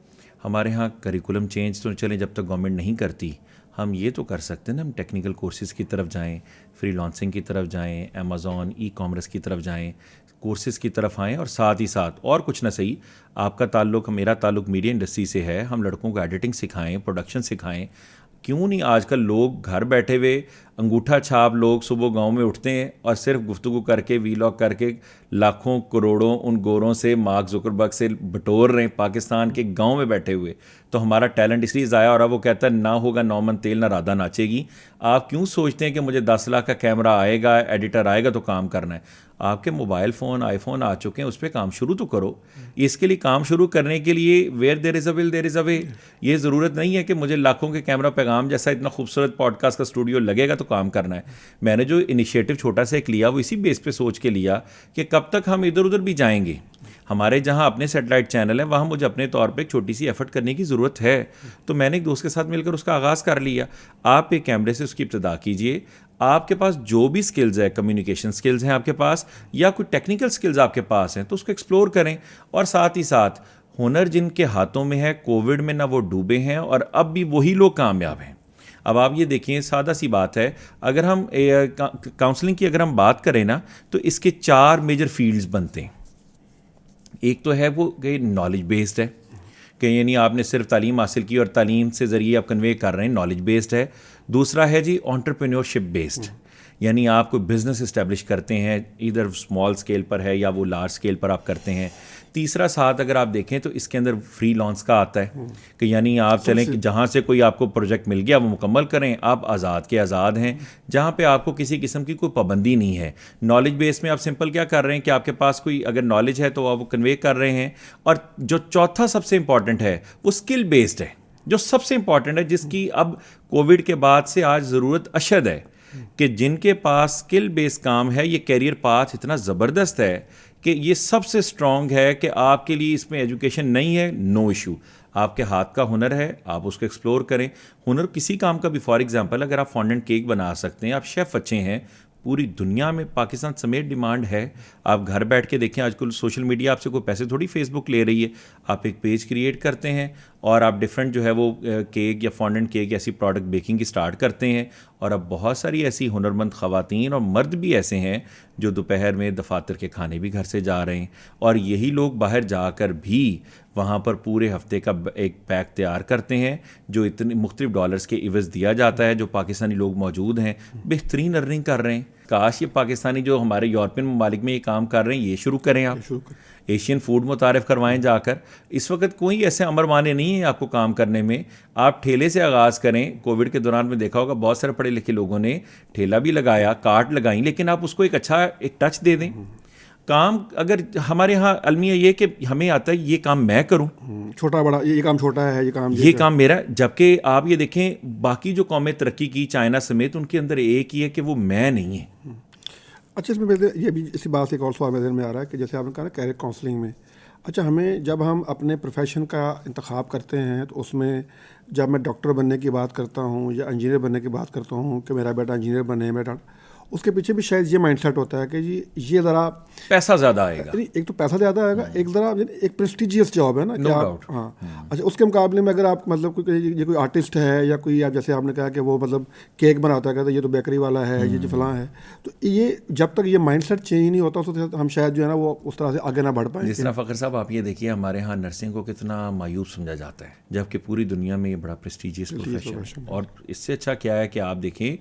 [SPEAKER 2] हमारे यहाँ करिकुलम चेंज तो चलें जब तक गवर्नमेंट नहीं करती, हम ये तो कर सकते हैं ना, हम टेक्निकल कोर्सेज़ की तरफ जाएं, फ्रीलांसिंग की तरफ जाएं, अमेज़ॉन ई कॉमर्स की तरफ जाएं, कोर्सेज़ की तरफ आएँ, और साथ ही साथ और कुछ ना सही, आपका ताल्लुक़ मेरा ताल्लुक़ मीडिया इंडस्ट्री से है, हम लड़कों को एडिटिंग सिखाएं, प्रोडक्शन सिखाएं। क्यों नहीं आजकल लोग घर बैठे हुए अंगूठा छाप लोग सुबह गांव में उठते हैं और सिर्फ गुफ्तगू करके वीलॉग करके लाखों करोड़ों उन गोरों से मार्क जुकरबर्ग से बटोर रहे हैं पाकिस्तान के गांव में बैठे हुए। तो हमारा टैलेंट इसलिए ज़ाया हो रहा है। वो कहता है ना होगा नौमन तेल ना राधा नाचेगी। आप क्यों सोचते हैं कि मुझे 10 लाख का कैमरा आएगा, एडिटर आएगा तो काम करना है? आपके मोबाइल फ़ोन आईफोन आ चुके हैं, उस पर काम शुरू तो करो। इसके लिए काम शुरू करने के लिए where there is a will there is a way. ये ज़रूरत नहीं है कि मुझे लाखों के कैमरा पैगाम जैसा इतना खूबसूरत पॉडकास्ट का स्टूडियो लगेगा तो काम करना है। मैंने जो इनिशिएटिव छोटा सा एक लिया वो इसी बेस पे सोच के लिया कि कब तक हम इधर उधर भी जाएंगे। हमारे जहाँ अपने सैटेलाइट चैनल है वहाँ मुझे अपने तौर पे एक छोटी सी एफर्ट करने की ज़रूरत है। तो मैंने एक दोस्त के साथ मिलकर उसका आगाज़ कर लिया। आप एक कैमरे से उसकी इब्तिदा कीजिए। आपके पास जो भी स्किल्स है, कम्युनिकेशन स्किल्स हैं आपके पास या कोई टेक्निकल स्किल्स आपके पास हैं, तो उसको एक्सप्लोर करें। और साथ ही साथ हुनर जिनके हाथों में है, कोविड में ना वो डूबे हैं और अब भी वही लोग कामयाब हैं। अब आप ये देखिए, सादा सी बात है, अगर हम काउंसलिंग की अगर हम बात करें ना, तो इसके 4 मेजर फील्ड्स बनते हैं। एक तो है वो कि नॉलेज बेस्ड है, कि यानी आपने सिर्फ तालीम हासिल की और तालीम से ज़रिए आप कन्वे कर रहे हैं, नॉलेज बेस्ड है। दूसरा है जी एंटरप्रेन्योरशिप बेस्ड, यानी आप कोई बिज़नेस इस्टेब्लिश करते हैं, इधर स्मॉल स्केल पर है या वो लार्ज स्केल पर आप करते हैं। तीसरा साथ अगर आप देखें तो इसके अंदर फ्री लॉन्स का आता है कि यानी आप चलें कि जहाँ से कोई आपको प्रोजेक्ट मिल गया वो मुकम्मल करें, आप आज़ाद के आज़ाद हैं, जहाँ पे आपको किसी किस्म की कोई पाबंदी नहीं है। नॉलेज बेस में आप सिंपल क्या कर रहे हैं कि आपके पास कोई अगर नॉलेज है तो आप वो कन्वे कर रहे हैं। और जो चौथा सबसे इंपॉर्टेंट है वो स्किल बेस्ड है, जो सबसे इंपॉर्टेंट है, जिसकी अब कोविड के बाद से आज ज़रूरत अशद है कि जिनके पास स्किल बेस्ड काम है, ये कैरियर पाथ इतना ज़बरदस्त है कि ये सबसे स्ट्रॉन्ग है कि आपके लिए इसमें एजुकेशन नहीं है, नो इशू, आपके हाथ का हुनर है, आप उसको एक्सप्लोर करें। हुनर किसी काम का भी, फॉर एग्जांपल अगर आप फॉन्डेंट केक बना सकते हैं, आप शेफ़ अच्छे हैं, पूरी दुनिया में पाकिस्तान समेत डिमांड है। आप घर बैठ के देखें, आजकल सोशल मीडिया आपसे कोई पैसे थोड़ी फेसबुक ले रही है, आप एक पेज क्रिएट करते हैं और आप डिफरेंट जो है वो केक या फॉन्डेंट केक ऐसी प्रोडक्ट बेकिंग की स्टार्ट करते हैं। और अब बहुत सारी ऐसी हुनरमंद ख़वातीन और मर्द भी ऐसे हैं जो दोपहर में दफातर के खाने भी घर से जा रहे हैं, और यही लोग बाहर जाकर भी वहाँ पर पूरे हफ्ते का एक पैक तैयार करते हैं जो इतने मुख्तलिफ डॉलर्स के इवज़ दिया जाता है। जो पाकिस्तानी लोग मौजूद हैं बेहतरीन अर्निंग कर रहे हैं। काश ये पाकिस्तानी जो हमारे यूरोपियन ममालिक में ये काम कर रहे हैं ये शुरू करें, आप एशियन फूड मुतारिफ करवाएं जाकर। इस वक्त कोई ऐसे अमर माने नहीं है आपको काम करने में, आप ठेले से आगाज़ करें। कोविड के दौरान में देखा होगा बहुत सारे पढ़े लिखे लोगों ने ठेला भी लगाया, कार्ट लगाई, लेकिन आप उसको एक अच्छा एक टच दे दें। काम अगर हमारे यहाँ अलमिया ये कि हमें आता है ये काम मैं करूँ,
[SPEAKER 1] छोटा बड़ा ये काम छोटा है, ये
[SPEAKER 2] काम मेरा, जबकि आप ये देखें बाकी जो कौमें तरक्की की चाइना समेत, उनके अंदर एक ही है कि वो मैं नहीं है।
[SPEAKER 1] अच्छा, इसमें ये भी इसी बात से एक और सवाल मेरे में आ रहा है कि जैसे आपने कहा ना कैरियर काउंसलिंग में, अच्छा हमें जब हम अपने प्रोफेशन का इंतखाब करते हैं तो उसमें जब मैं डॉक्टर बनने की बात करता हूँ या इंजीनियर बनने की बात करता हूँ कि मेरा बेटा इंजीनियर बने, मेरा उसके पीछे भी शायद ये माइंडसेट होता है कि जी ये ज़रा
[SPEAKER 2] पैसा ज़्यादा आएगा।
[SPEAKER 1] एक तो पैसा ज़्यादा आएगा, एक ज़रा एक प्रेस्टिजियस जॉब है ना,
[SPEAKER 2] नो डाउट।
[SPEAKER 1] हाँ। अच्छा, उसके मुकाबले में अगर आप मतलब कोई आर्टिस्ट है या कोई, आप जैसे आपने कहा कि वो मतलब केक बनाता है, कहता है ये तो बेकरी वाला है, ये जो फलां है, तो ये जब तक ये माइंडसेट चेंज नहीं होता तो हम शायद जो है ना वो उस तरह से आगे ना बढ़ पाए।
[SPEAKER 2] जिस तरह फ़खर साहब आप ये देखिए, हमारे यहाँ नर्सिंग को कितना मायूब समझा जाता है, जबकि पूरी दुनिया में ये बड़ा प्रेस्टिजियस प्रोफेशन है। और इससे अच्छा क्या है कि आप देखें,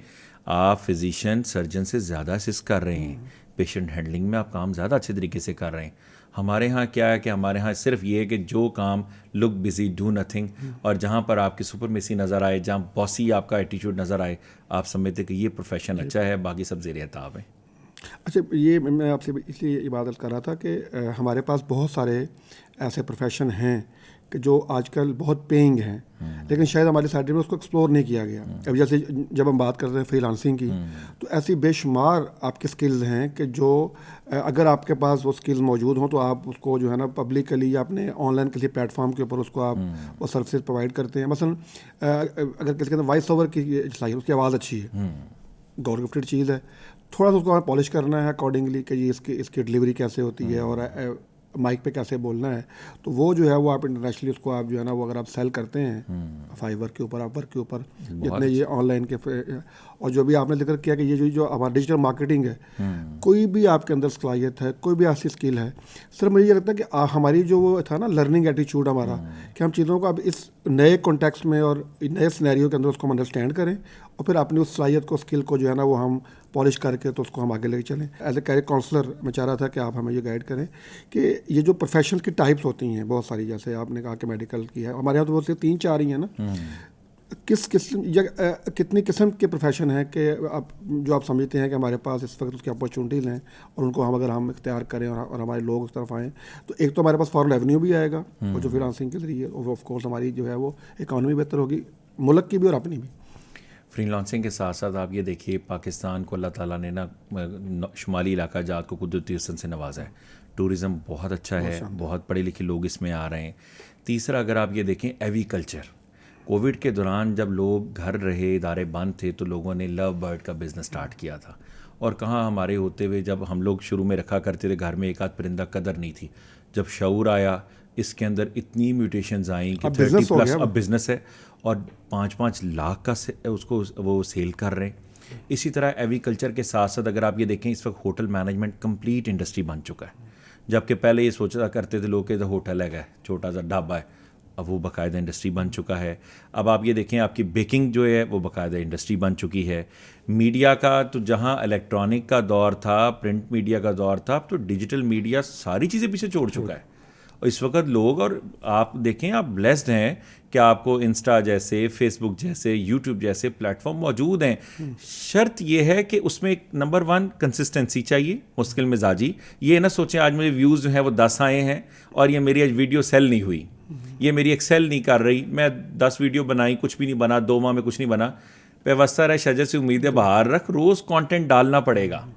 [SPEAKER 2] आप फिजिशियन सर्जन से ज़्यादा असिस्ट कर रहे हैं, पेशेंट हैंडलिंग में आप काम ज़्यादा अच्छे तरीके से कर रहे हैं। हमारे यहाँ क्या है कि हमारे यहाँ सिर्फ ये है कि जो काम लुक बिजी डू नथिंग, और जहाँ पर आपकी सुपरमेसी नज़र आए, जहाँ बॉसी आपका एटीट्यूड नज़र आए, आप समझते कि ये प्रोफेशन अच्छा है, बाकी सब ज़ेर-ए-ताब है।
[SPEAKER 1] अच्छा, ये मैं आपसे इसलिए इबादत कर रहा था कि हमारे पास बहुत सारे ऐसे प्रोफेशन हैं कि जो आजकल बहुत पेइंग हैं, लेकिन शायद हमारी सोसाइटी में उसको एक्सप्लोर नहीं किया गया। अब जैसे जब हम बात करते हैं फ्रीलांसिंग की, तो ऐसी बेशुमार आपके स्किल्स हैं कि जो अगर आपके पास वो स्किल्स मौजूद हों तो आप उसको जो है ना पब्लिकली या अपने ऑनलाइन किसी प्लेटफॉर्म के ऊपर उसको आप वो सर्विसेज प्रोवाइड करते हैं। मसलन अगर किसी के अंदर वॉइस ओवर की चाहिए, उसकी आवाज़ अच्छी है, गॉड गिफ्टेड चीज़ है, थोड़ा सा उसको पॉलिश करना है अकॉर्डिंगली कि ये इसकी डिलीवरी कैसे होती है और माइक पे कैसे बोलना है, तो वो जो है वो आप इंटरनेशनली उसको आप जो है ना वो अगर आप सेल करते हैं फाइवर के ऊपर, अपवर्क के ऊपर, जितने ये ऑनलाइन के, और जो भी आपने जिक्र किया कि ये जो हमारा डिजिटल मार्केटिंग है, कोई भी आपके अंदर सलाहियत है, कोई भी ऐसी स्किल है, सिर्फ मुझे ये लगता है कि हमारी जो वो था ना लर्निंग एटीट्यूड हमारा, कि हम चीज़ों को अब इस नए कॉन्टेक्स्ट में और नए सिनेरियो के अंदर उसको हम अंडरस्टैंड करें और फिर अपनी उस सलाहियत को, स्किल को जो है ना वो हम पॉलिश करके तो उसको हम आगे लेके चलें। एज ए कैरियर काउंसलर मैं चाह रहा था कि आप हमें ये गाइड करें कि ये जो प्रोफेशन की टाइप्स होती हैं बहुत सारी, जैसे आपने कहा कि मेडिकल की है, हमारे यहाँ तो वो सिर्फ 3-4 ही हैं ना, किस किस्म या कितनी किस्म के प्रोफेशन हैं कि आप जो आप समझते हैं कि हमारे पास इस वक्त उसकी अपॉर्चुनिटीज़ हैं और उनको हम अगर हम इख्तियार करें और हमारे लोग उस तरफ आएँ, तो एक तो हमारे पास फॉरेन रेवेन्यू भी आएगा और जो फ्रीलांसिंग के ज़रिए, और ऑफ कोर्स हमारी जो है वो इकॉनमी बेहतर होगी, मुल्क की भी और अपनी भी।
[SPEAKER 2] फ्रीलांसिंग के साथ साथ आप ये देखिए, पाकिस्तान को अल्लाह ताला ने ना शुमाली इलाका जात को कुदरती हुस्न से नवाजा है, टूरिज़म बहुत अच्छा है, बहुत पढ़े लिखे लोग इसमें आ रहे हैं। तीसरा अगर आप ये देखें एग्रीकल्चर, कोविड के दौरान जब लोग घर रहे, इदारे बंद थे, तो लोगों ने लव बर्ड का बिज़नेस स्टार्ट किया था। और कहाँ हमारे होते हुए जब हम लोग शुरू में रखा करते थे घर में एक आध परिंदा, कदर नहीं थी। जब शऊर आया, इसके अंदर इतनी म्यूटेशंस आई कि 30+ अब बिज़नेस है और 5-5 लाख का उसको वो सेल कर रहे हैं। इसी तरह एग्रीकल्चर के साथ साथ अगर आप ये देखें, इस वक्त होटल मैनेजमेंट कंप्लीट इंडस्ट्री बन चुका है। जबकि पहले ये सोचा करते थे लोग कि होटल है, छोटा सा ढाबा है, अब वो बाकायदा इंडस्ट्री बन चुका है। अब आप ये देखें, आपकी बेकिंग जो है वो बाकायदा इंडस्ट्री बन चुकी है। मीडिया का तो जहाँ इलेक्ट्रॉनिक का दौर था, प्रिंट मीडिया का दौर था, अब तो डिजिटल मीडिया सारी चीज़ें पीछे छोड़ चुका है। और इस वक्त लोग, और आप देखें, आप ब्लेस्ड हैं कि आपको इंस्टा जैसे, फेसबुक जैसे, यूट्यूब जैसे प्लेटफॉर्म मौजूद हैं। शर्त यह है कि उसमें एक नंबर 1 कंसिस्टेंसी चाहिए, मुश्किल मिजाजी। ये ना सोचें आज मेरे व्यूज़ जो हैं वो 10 आए हैं और ये मेरी आज वीडियो सेल नहीं हुई, ये मेरी एक्सेल नहीं कर रही, मैं 10 वीडियो बनाई, कुछ भी नहीं बना, 2 माह में कुछ नहीं बना। व्यवस्था रहे शजर से उम्मीदें बाहर रख, रोज़ कंटेंट डालना पड़ेगा,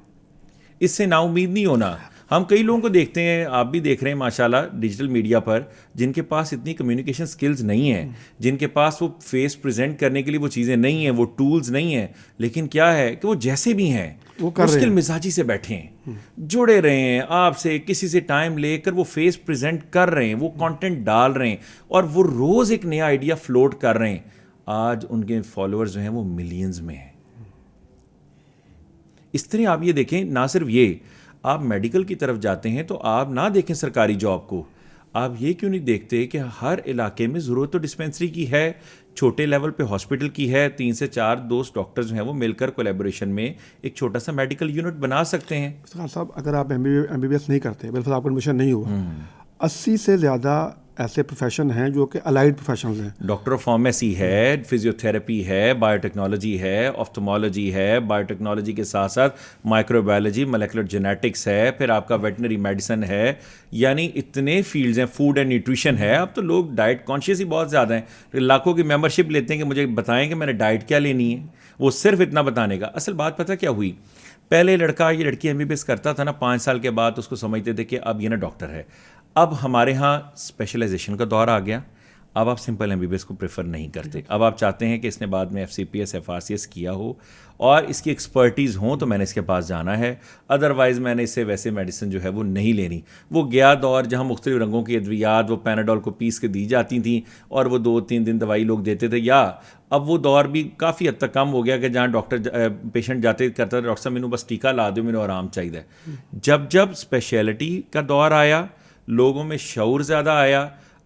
[SPEAKER 2] इससे नाउम्मीद नहीं होना। हम कई लोगों को देखते हैं, आप भी देख रहे हैं माशाल्लाह डिजिटल मीडिया पर, जिनके पास इतनी कम्युनिकेशन स्किल्स नहीं है, जिनके पास वो फेस प्रेजेंट करने के लिए वो चीज़ें नहीं हैं, वो टूल्स नहीं हैं, लेकिन क्या है कि वो जैसे भी हैं
[SPEAKER 1] वो कर रहे
[SPEAKER 2] मुश्किल
[SPEAKER 1] हैं।
[SPEAKER 2] मिजाजी से बैठे हैं, जुड़े रहे हैं आपसे, किसी से टाइम लेकर वो फेस प्रेजेंट कर रहे हैं, वो कंटेंट डाल रहे हैं और वो रोज़ एक नया आइडिया फ्लोट कर रहे हैं। आज उनके फॉलोअर्स जो हैं वो मिलियंस में हैं। इस तरह आप ये देखें, ना सिर्फ ये, आप मेडिकल की तरफ जाते हैं तो आप ना देखें सरकारी जॉब को, आप ये क्यों नहीं देखते कि हर इलाके में ज़रूरत तो डिस्पेंसरी की है, छोटे लेवल पे हॉस्पिटल की है, 3 से 4 दोस्त डॉक्टर्स जो हैं वो मिलकर कोलैबोरेशन में एक छोटा सा मेडिकल यूनिट बना सकते हैं।
[SPEAKER 1] इफ्तिखार साहब, अगर आप MBBS नहीं करते, बिल्कुल आपका एडमिशन नहीं हुआ, 80 से ज़्यादा ऐसे प्रोफेशन हैं जो कि अलाइड प्रोफेशनल हैं।
[SPEAKER 2] डॉक्टर ऑफ फार्मेसी है, फिजियोथेरेपी है, बायोटेक्नोलॉजी है, ऑफ्थमोलॉजी है, बायोटेक्नोलॉजी के साथ साथ माइक्रोबायोलॉजी, मोलेकुलर जेनेटिक्स है, फिर आपका वेटनरी मेडिसिन है, यानी इतने फील्ड्स हैं, फूड एंड न्यूट्रिशन है। अब तो लोग डाइट कॉन्शियस ही बहुत ज़्यादा हैं, लाखों की मेंबरशिप लेते हैं कि मुझे बताएं कि मैंने डाइट क्या लेनी है, वो सिर्फ इतना बताने का। असल बात पता क्या हुई, पहले लड़का ये लड़की MBBS करता था ना, 5 साल के बाद उसको समझते थे कि अब ये ना डॉक्टर है। अब हमारे यहाँ स्पेशलाइजेशन का दौर आ गया, अब आप सिंपल MBBS को प्रेफर नहीं करते। अब आप चाहते हैं कि इसने बाद में FCPS FRCS किया हो और इसकी एक्सपर्टीज़ हो तो मैंने इसके पास जाना है, अदरवाइज़ मैंने इससे वैसे मेडिसिन जो है वो नहीं लेनी। वो गया दौर जहाँ मुख्तलिफ रंगों की अद्वियात वो पैनाडोल को पीस के दी जाती थी और वो 2-3 दिन दवाई लोग देते थे, या अब वो दौर भी काफ़ी हद तक कम हो गया कि जहाँ डॉक्टर पेशेंट जाते करता था, डॉक्टर साहब मैंने बस टीका ला दो, मैंने आराम चाहिए। जब जब स्पेशलिटी का दौर आया, लोगों में शऊर ज़्यादा आया,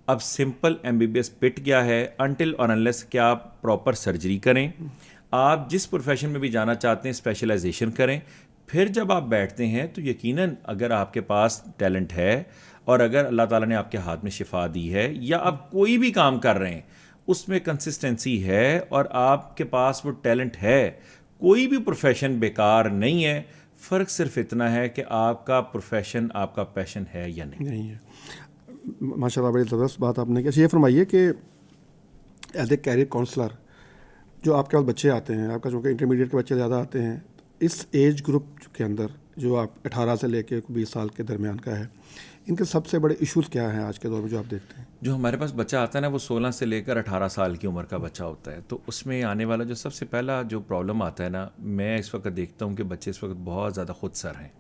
[SPEAKER 2] अब सिंपल MBBS पिट गया है अनटिल और अनलेस कि आप प्रॉपर सर्जरी करें। आप जिस प्रोफेशन में भी जाना चाहते हैं स्पेशलाइजेशन करें, फिर जब आप बैठते हैं तो यकीनन अगर आपके पास टैलेंट है और अगर अल्लाह ताला ने आपके हाथ में शिफा दी है, या आप कोई भी काम कर रहे हैं उसमें कंसिस्टेंसी है और आपके पास वो टैलेंट है, कोई भी प्रोफेशन बेकार नहीं है। फ़र्क सिर्फ इतना है कि आपका प्रोफेशन, आपका पैशन है या नहीं
[SPEAKER 1] है। माशाल्लाह, बड़ी ज़बरदस्त बात आपने की। अच्छा, ये फरमाइए कि एज ए कैरियर काउंसलर जो आपके पास बच्चे आते हैं, आपका चूँकि इंटरमीडिएट के बच्चे ज़्यादा आते हैं, इस एज ग्रुप के अंदर जो आप 18 से लेके 20 साल के दरमियान का है, इनके सबसे बड़े इश्यूज़ क्या हैं आज के दौर में जो आप देखते हैं?
[SPEAKER 2] जो हमारे पास बच्चा आता है ना, वो 16 से लेकर 18 साल की उम्र का बच्चा होता है, तो उसमें आने वाला जो सबसे पहला जो प्रॉब्लम आता है ना, मैं इस वक्त देखता हूँ कि बच्चे इस वक्त बहुत ज़्यादा खुद सर हैं।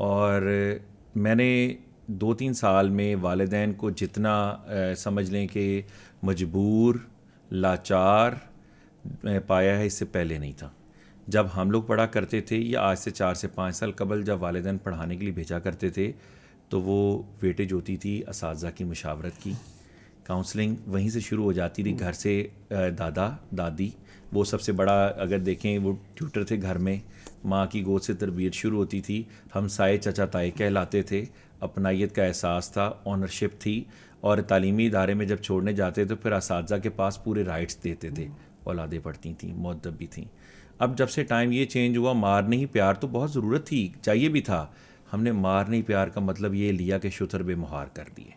[SPEAKER 2] और मैंने 2-3 साल में वालिदैन को जितना समझ लें कि मजबूर, लाचार पाया है, इससे पहले नहीं था। जब हम लोग पढ़ा करते थे, या आज से 4 से 5 साल कबल जब वालिदैन पढ़ाने के लिए भेजा करते थे, तो वो वेटेज होती थी असातिज़ा की मुशावरत की, काउंसलिंग वहीं से शुरू हो जाती थी, घर से दादा दादी, वो सबसे बड़ा अगर देखें वो ट्यूटर थे घर में, माँ की गोद से तरबियत शुरू होती थी, हम साए चचा ताए कहलाते थे, अपनाइयत का एहसास था, ऑनरशिप थी, और तालीमी इदारे में जब छोड़ने जाते तो फिर असातिज़ा के पास पूरे राइट्स देते थे, औलादें पढ़ती थीं, मुअद्दब भी थीं। अब जब से टाइम ये चेंज हुआ, मार नहीं प्यार तो बहुत ज़रूरत थी, चाहिए भी था, हमने मार नहीं प्यार का मतलब ये लिया कि शुतर बेमुहार कर दिए।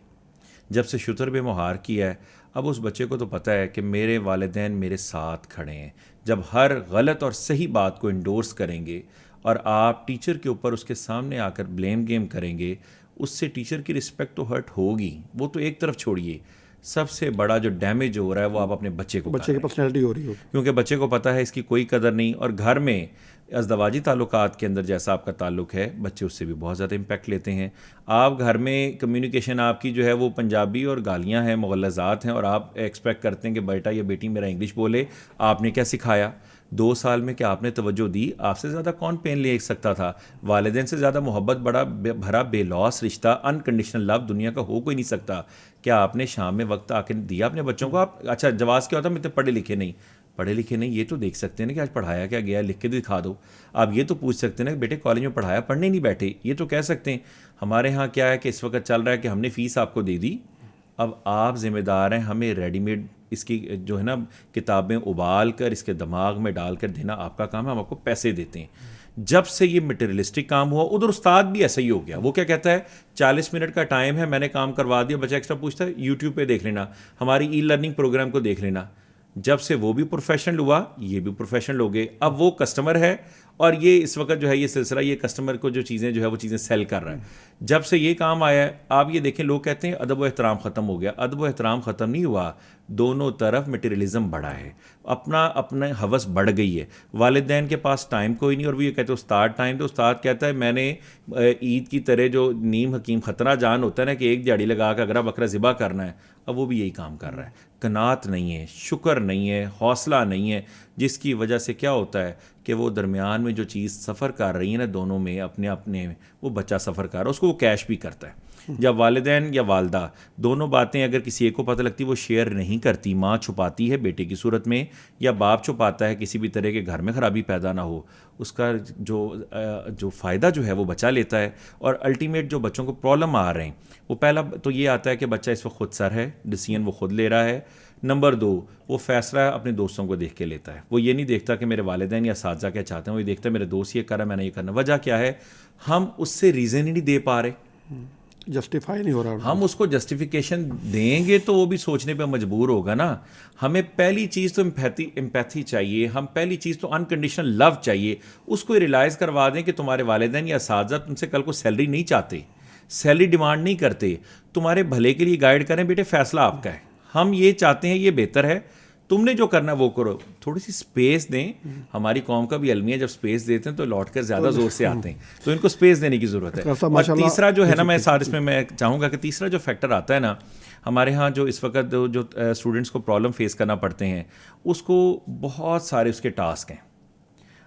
[SPEAKER 2] जब से शुतर बेमुहार किया है, अब उस बच्चे को तो पता है कि मेरे वालिदैन मेरे साथ खड़े हैं। जब हर गलत और सही बात को इंडोर्स करेंगे और आप टीचर के ऊपर उसके सामने आकर ब्लेम गेम करेंगे, उससे टीचर की रिस्पेक्ट तो हर्ट होगी, वो तो एक तरफ छोड़िए, सबसे बड़ा जो डैमेज हो रहा है वो आप अपने बच्चे की
[SPEAKER 1] पर्सनैलिटी हो रही हो,
[SPEAKER 2] क्योंकि बच्चे को पता है इसकी कोई कदर नहीं। और घर में अज़दवाजी ताल्लुकात के अंदर जैसा आपका ताल्लुक है, बच्चे उससे भी बहुत ज़्यादा इम्पैक्ट लेते हैं। आप घर में कम्युनिकेशन आपकी जो है वो पंजाबी और गालियाँ हैं, मुग़ल्लज़ात हैं, और आप एक्सपेक्ट करते हैं कि बेटा या बेटी मेरा इंग्लिश बोले। आपने क्या सिखाया? 2 साल में क्या आपने तवज्जो दी? आपसे ज़्यादा कौन पेन ले सकता था? वालिदैन से ज़्यादा मोहब्बत बड़ा भरा बेलौस रिश्ता, अनकंडीशनल लव दुनिया का हो कोई नहीं सकता। क्या आपने शाम में वक्त आके दिया अपने बच्चों को? आप अच्छा जवाब क्या होता है, मैं तो पढ़े लिखे नहीं। पढ़े लिखे नहीं ये तो देख सकते हैं ना कि आज पढ़ाया क्या गया, लिख के दिखा दो। आप ये तो पूछ सकते हैं ना कि बेटे कॉलेज में पढ़ाया, पढ़ने नहीं बैठे, ये तो कह सकते हैं। हमारे यहाँ क्या है कि इस वक्त चल रहा है कि हमने फ़ीस आपको दे दी, अब आप ज़िम्मेदार हैं हमें रेडीमेड इसकी जो है ना किताबें उबाल कर इसके दिमाग में डाल कर देना आपका काम है, हम आपको पैसे देते हैं। जब से ये मटेरियलिस्टिक काम हुआ, उधर उस्ताद भी ऐसा ही हो गया। वो क्या कहता है, 40 मिनट का टाइम है, मैंने काम करवा दिया, बच्चा एक्स्ट्रा पूछता है यूट्यूब पे देख लेना, हमारी ई लर्निंग प्रोग्राम को देख लेना। जब से वो भी प्रोफेशनल हुआ, ये भी प्रोफेशनल हो गए। अब वो कस्टमर है और ये इस वक्त जो है ये सिलसिला, ये कस्टमर को जो चीज़ें जो है वो चीज़ें सेल कर रहा है। जब से ये काम आया है, आप ये देखें, लोग कहते हैं अदब व एहतराम ख़त्म हो गया। अदब व एहतराम ख़त्म नहीं हुआ, दोनों तरफ मटेरियलिज्म बढ़ा है, अपने हवस बढ़ गई है। वालिदैन के पास टाइम कोई नहीं, और वो ये कहते हैं उस्ताद टाइम, तो उस्ताद कहता है मैंने ईद की तरह जो नीम हकीम खतरा जान होता है ना कि एक दिहाड़ी लगा कर अगरा बकरा ज़िबा करना है, अब वो भी यही काम कर रहा है। कनात नहीं है, शुक्र नहीं है, हौसला नहीं है, जिसकी वजह से क्या होता है कि वो दरमियान में जो चीज़ सफ़र कर रही है ना, दोनों में अपने अपने वो बच्चा सफ़र कर रहा है, उसको वो कैश भी करता है। या वालिदैन या वालदा, दोनों बातें अगर किसी एक को पता लगती, वो शेयर नहीं करती। माँ छुपाती है बेटे की सूरत में, या बाप छुपाता है, किसी भी तरह के घर में ख़राबी पैदा ना हो, उसका जो फ़ायदा जो है वो बचा लेता है। और अल्टीमेट जो बच्चों को प्रॉब्लम आ रहे हैं, वो पहला तो ये आता है कि बच्चा इस वक्त खुद सर है, डिसीजन वो खुद ले रहा है। नंबर 2, वो फ़ैसला अपने दोस्तों को देख के लेता है। वो ये नहीं देखता कि मेरे वालिदैन या साथी क्या चाहते हैं, वो ये देखता है मेरे दोस्त ये कर रहा है, मैंने ये करना। वजह क्या है? हम उससे रीज़न ही नहीं दे पा रहे,
[SPEAKER 1] जस्टिफाई नहीं हो रहा।
[SPEAKER 2] हम उसको जस्टिफिकेशन देंगे तो वो भी सोचने पे मजबूर होगा ना। हमें पहली चीज़ तो एम्पैथी चाहिए, हम पहली चीज़ तो अनकंडीशनल लव चाहिए। उसको रियलाइज़ करवा दें कि तुम्हारे वालिदैन या साथी तुमसे कल को सैलरी नहीं चाहते, सैलरी डिमांड नहीं करते, तुम्हारे भले के लिए गाइड करें, बेटे फ़ैसला आपका है, हम ये चाहते हैं, ये बेहतर है, तुमने जो करना वो करो। थोड़ी सी स्पेस दें। हमारी कौम का भी अलमिया, जब स्पेस देते हैं तो लौट कर ज़्यादा ज़ोर से आते हैं, तो इनको स्पेस देने की ज़रूरत है। और तीसरा जो है ना, मैं साथ इसमें मैं चाहूँगा कि तीसरा जो फैक्टर आता है ना, हमारे यहाँ जो इस वक्त जो स्टूडेंट्स को प्रॉब्लम फेस करना पड़ते हैं, उसको बहुत सारे उसके टास्क हैं।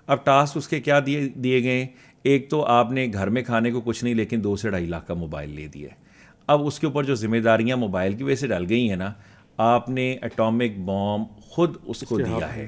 [SPEAKER 2] अब टास्क उसके क्या दिए गए? एक तो आपने घर में खाने को कुछ नहीं, लेकिन 2 से 2.5 लाख का मोबाइल ले दिया है। अब उसके ऊपर जो जिम्मेदारियाँ मोबाइल की वजह से डल गई हैं ना, आपने एटॉमिक बॉम्ब खुद उसको दिया है,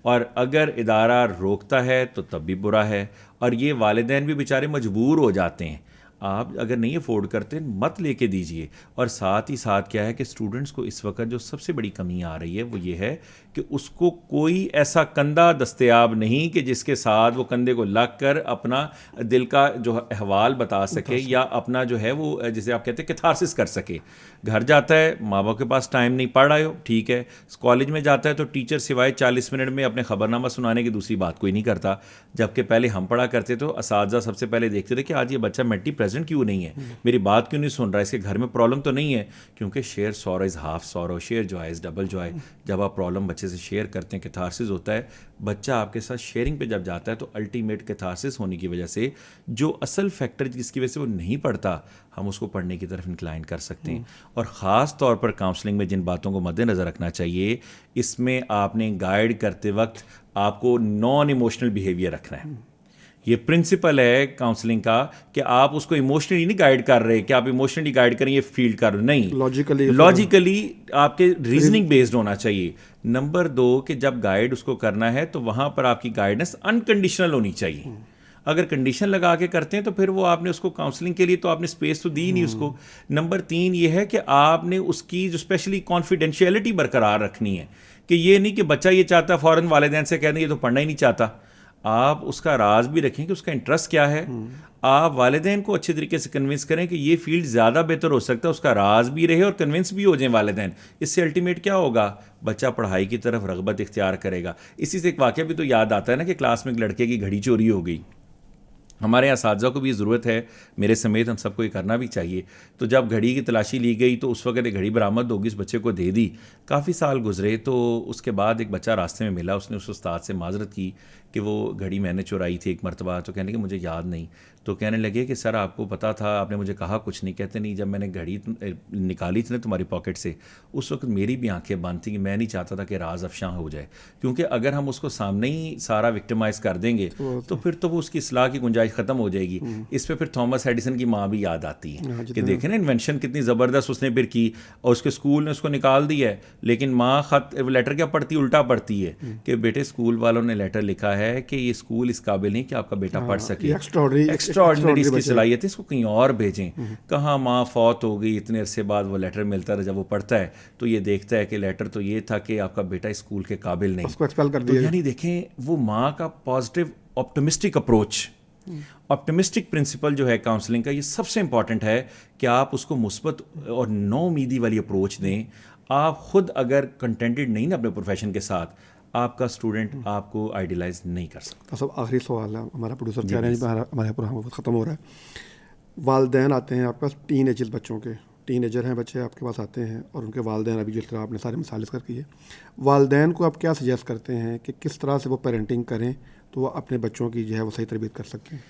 [SPEAKER 2] और अगर इदारा रोकता है तो तब भी बुरा है, और ये वालिदैन भी बेचारे मजबूर हो जाते हैं। आप अगर नहीं अफोर्ड करते, मत लेके दीजिए। और साथ ही साथ क्या है कि स्टूडेंट्स को इस वक्त जो सबसे बड़ी कमी आ रही है वो ये है कि उसको कोई ऐसा कंधा दस्तयाब नहीं कि जिसके साथ वो कंधे को लग कर अपना दिल का जो अहवाल बता सके, या अपना जो है वो जिसे आप कहते हैं कैथारसिस कर सके। घर जाता है, माँ बाप के पास टाइम नहीं, पढ़ रहे हो ठीक है। कॉलेज में जाता है तो टीचर सिवाय 40 मिनट में अपने खबरनामा सुनाने की दूसरी बात कोई नहीं करता। जबकि पहले हम पढ़ा करते तो असातिज़ा सबसे पहले देखते थे कि आज ये बच्चा मेंटली प्रेजेंट क्यों नहीं है, मेरी बात क्यों नहीं सुन रहा है, इसके घर में प्रॉब्लम तो नहीं है। क्योंकि share sorrow is half sorrow, share Joy is double Joy. जब आप प्रॉब्लम बच्चे से शेयर करते हैं, कैथारसिस होता है। बच्चा आपके साथ शेयरिंग पे जब जाता है तो अल्टीमेट कैथारसिस होने की वजह से जो असल फैक्टर जिसकी वजह से वो नहीं पढ़ता, हम उसको पढ़ने की तरफ इंक्लाइन कर सकते हैं। और ख़ास तौर पर काउंसलिंग में जिन बातों को मद्देनज़र रखना चाहिए, इसमें आपने गाइड करते वक्त आपको नॉन इमोशनल बिहेवियर रखना है। ये प्रिंसिपल है काउंसलिंग का कि आप उसको इमोशनली नहीं गाइड कर रहे कि आप इमोशनली गाइड करें, ये फील्ड कर रहे, नहीं, लॉजिकली आपके रीजनिंग बेस्ड होना चाहिए। नंबर 2 कि जब गाइड उसको करना है तो वहाँ पर आपकी गाइडेंस अनकंडीशनल होनी चाहिए। अगर कंडीशन लगा के करते हैं तो फिर वो आपने उसको काउंसलिंग के लिए तो आपने स्पेस तो दी नहीं उसको। नंबर 3 ये है कि आपने उसकी जो स्पेशली कॉन्फिडेंशियलिटी बरकरार रखनी है, कि ये नहीं कि बच्चा ये चाहता फ़ौरन वालिदैन से कह दें ये तो पढ़ना ही नहीं चाहता। आप उसका राज भी रखें कि उसका इंटरेस्ट क्या है। आप वालिदैन को अच्छे तरीके से कन्विंस करें कि ये फील्ड ज़्यादा बेहतर हो सकता है, उसका राज भी रहे और कन्विंस भी हो जाए वालिदैन। इससे अल्टीमेट क्या होगा, बच्चा पढ़ाई की तरफ रग़बत इख्तियार करेगा। इसी से एक वाक़या भी तो याद आता है ना कि क्लास में एक लड़के की घड़ी चोरी हो गई। हमारे असातिज़ा को भी ज़रूरत है, मेरे समेत हम सबको ये करना भी चाहिए। तो जब घड़ी की तलाशी ली गई तो उस वक्त एक घड़ी बरामद होगी, उस बच्चे को दे दी। काफ़ी साल गुजरे तो उसके बाद एक बच्चा रास्ते में मिला, उसने उस उस्ताद से माजरत की कि वो घड़ी मैंने चुराई थी एक मरतबा। तो कहने कि मुझे याद नहीं। तो कहने लगे कि सर आपको पता था, आपने मुझे कहा कुछ नहीं। कहते नहीं, जब मैंने घड़ी निकाली थी ना तुम्हारी पॉकेट से, उस वक्त मेरी भी आंखें बंद थी कि मैं नहीं चाहता था कि राज अफशां हो जाए। क्योंकि अगर हम उसको सामने ही सारा विक्टिमाइज़ कर देंगे तो फिर तो वो उसकी इस्लाह की गुंजाइश ख़त्म हो जाएगी। इस पर फिर थॉमस एडिसन की माँ भी याद आती है कि देखें ना इन्वेंशन कितनी ज़बरदस्त उसने फिर की, और उसके स्कूल ने उसको निकाल दिया है। लेकिन माँ लेटर क्या पढ़ती, उल्टा पढ़ती है कि बेटे स्कूल वालों ने लेटर लिखा है कि ये स्कूल इस काबिल नहीं कि आपका बेटा पढ़ सके, एक्स्ट्राऑर्डिनरी इसकी सलाहियत है, इसको कहीं और भेजें। कहाँ माँ फौत हो गई, इतने अरसे बाद वो लेटर मिलता है, जब वो पढ़ता है तो ये देखता है कि लेटर तो ये था कि आपका बेटा स्कूल के काबिल नहीं, उसको एक्सपेल कर दिया। यानी देखें वो माँ का positive optimistic approach, optimistic principle जो है काउंसलिंग का, ये सबसे इंपॉर्टेंट है कि आप उसको मुस्बत और नो उम्मीदी वाली अप्रोच दें। आप खुद अगर कंटेंटेड नहीं ना अपने प्रोफेशन के साथ, आपका स्टूडेंट आपको आइडियलाइज नहीं कर सकता।
[SPEAKER 1] तो सब आखिरी सवाल है, हमारा प्रोड्यूसर कह रहे हैं हमारे प्रोग्राम वक्त ख़त्म हो रहा है। वालदैन आते हैं आपके पास, टीन एजर बच्चों के, टीन एजर हैं बच्चे आपके पास आते हैं और उनके वालदैन, अभी जिस तरह आपने सारे मिसाल कर की है, वालदैन को आप क्या सजेस्ट करते हैं कि किस तरह से वो पेरेंटिंग करें तो वो अपने बच्चों की जो है वो सही तरबियत कर सकते हैं?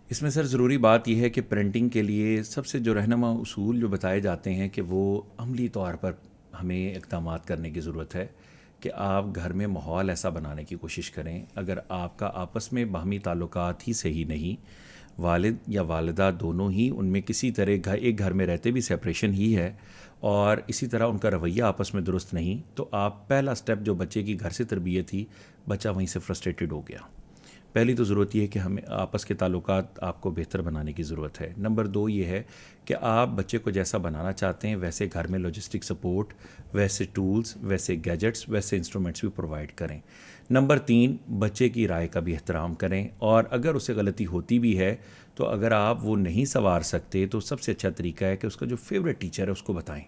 [SPEAKER 2] इसमें सर ज़रूरी बात यह है कि पेरेंटिंग के लिए सबसे जो रहनुमा उसूल जो बताए जाते हैं कि वो अमली तौर पर हमें इक़दाम करने की ज़रूरत है कि आप घर में माहौल ऐसा बनाने की कोशिश करें। अगर आपका आपस में बाहमी ताल्लुकात ही सही नहीं, वालिद या वालिदा दोनों ही उनमें किसी तरह एक घर में रहते भी सेपरेशन ही है और इसी तरह उनका रवैया आपस में दुरुस्त नहीं, तो आप पहला स्टेप जो बच्चे की घर से तरबियत थी, बच्चा वहीं से फ्रस्ट्रेटेड हो गया। पहली तो ज़रूरत यह है कि हमें आपस के ताल्लुकात आपको बेहतर बनाने की ज़रूरत है। नंबर 2 ये है कि आप बच्चे को जैसा बनाना चाहते हैं वैसे घर में लॉजिस्टिक सपोर्ट, वैसे टूल्स, वैसे गैजेट्स, वैसे इंस्ट्रूमेंट्स भी प्रोवाइड करें। नंबर 3, बच्चे की राय का भी एहतराम करें और अगर उससे गलती होती भी है तो अगर आप वो नहीं संवार सकते तो सबसे अच्छा तरीका है कि उसका जो फेवरेट टीचर है उसको बताएं।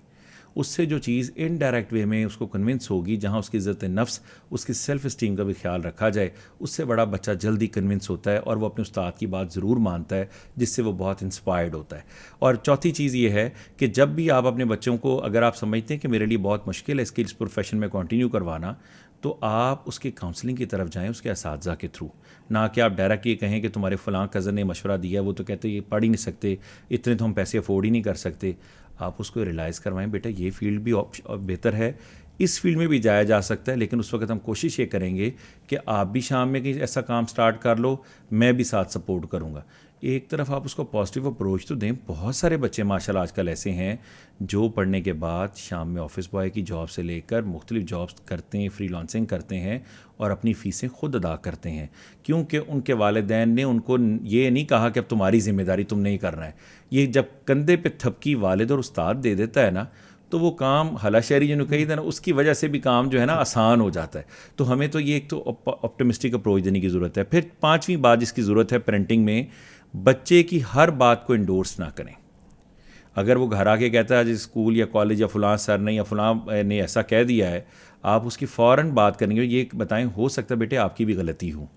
[SPEAKER 2] उससे जो चीज़ इनडायरेक्ट वे में उसको कन्विंस होगी, जहाँ उसकी इज़्ज़त नफ्स, उसकी सेल्फ़ इस्टीम का भी ख्याल रखा जाए, उससे बड़ा बच्चा जल्दी कन्विंस होता है और वो अपने उस्ताद की बात ज़रूर मानता है, जिससे वो बहुत इंस्पायर्ड होता है। और चौथी चीज़ ये है कि जब भी आप अपने बच्चों को, अगर आप समझते हैं कि मेरे लिए बहुत मुश्किल है इसकी इस प्रोफेशन में कंटिन्यू करवाना, तो आप उसकी काउंसलिंग की तरफ जाएं उसके असातिज़ा के थ्रू, ना कि आप डायरेक्ट ये कहें कि तुम्हारे फ़लाँ कज़न ने मशवरा दिया, वो तो कहते ये पढ़ ही नहीं सकते, इतने तो हम पैसे अफोर्ड ही नहीं कर सकते। आप उसको रियलाइज़ करवाएं, बेटा ये फील्ड भी बेहतर है, इस फील्ड में भी जाया जा सकता है, लेकिन उस वक्त हम कोशिश ये करेंगे कि आप भी शाम में कहीं ऐसा काम स्टार्ट कर लो, मैं भी साथ सपोर्ट करूँगा। एक तरफ आप उसको पॉजिटिव अप्रोच तो दें। बहुत सारे बच्चे माशाल्लाह आजकल ऐसे हैं जो पढ़ने के बाद शाम में ऑफिस बॉय की जॉब से लेकर मुख्तलिफ जॉब्स करते हैं, फ्रीलांसिंग करते हैं और अपनी फ़ीसें खुद अदा करते हैं, क्योंकि उनके वालिदैन ने उनको ये नहीं कहा कि अब तुम्हारी ज़िम्मेदारी तुम नहीं करना है। ये जब कंधे पे थपकी वालिद और उस्ताद दे देता है ना, तो वो काम हला शहरी जो कही था ना, उसकी वजह से भी काम जो है ना आसान हो जाता है। तो हमें तो ये एक तो ऑप्टिमिस्टिक अप्रोच देने की ज़रूरत है। फिर 5वीं बात जिसकी ज़रूरत है पेरेंटिंग में, बच्चे की हर बात को इंडोर्स ना करें। अगर वो घर आके कहता है आज स्कूल या कॉलेज या फ़लाँ सर ने या फ़लाँ ने ऐसा कह दिया है, आप उसकी फ़ौरन बात करेंगे, ये बताएं हो सकता है बेटे आपकी भी गलती हो।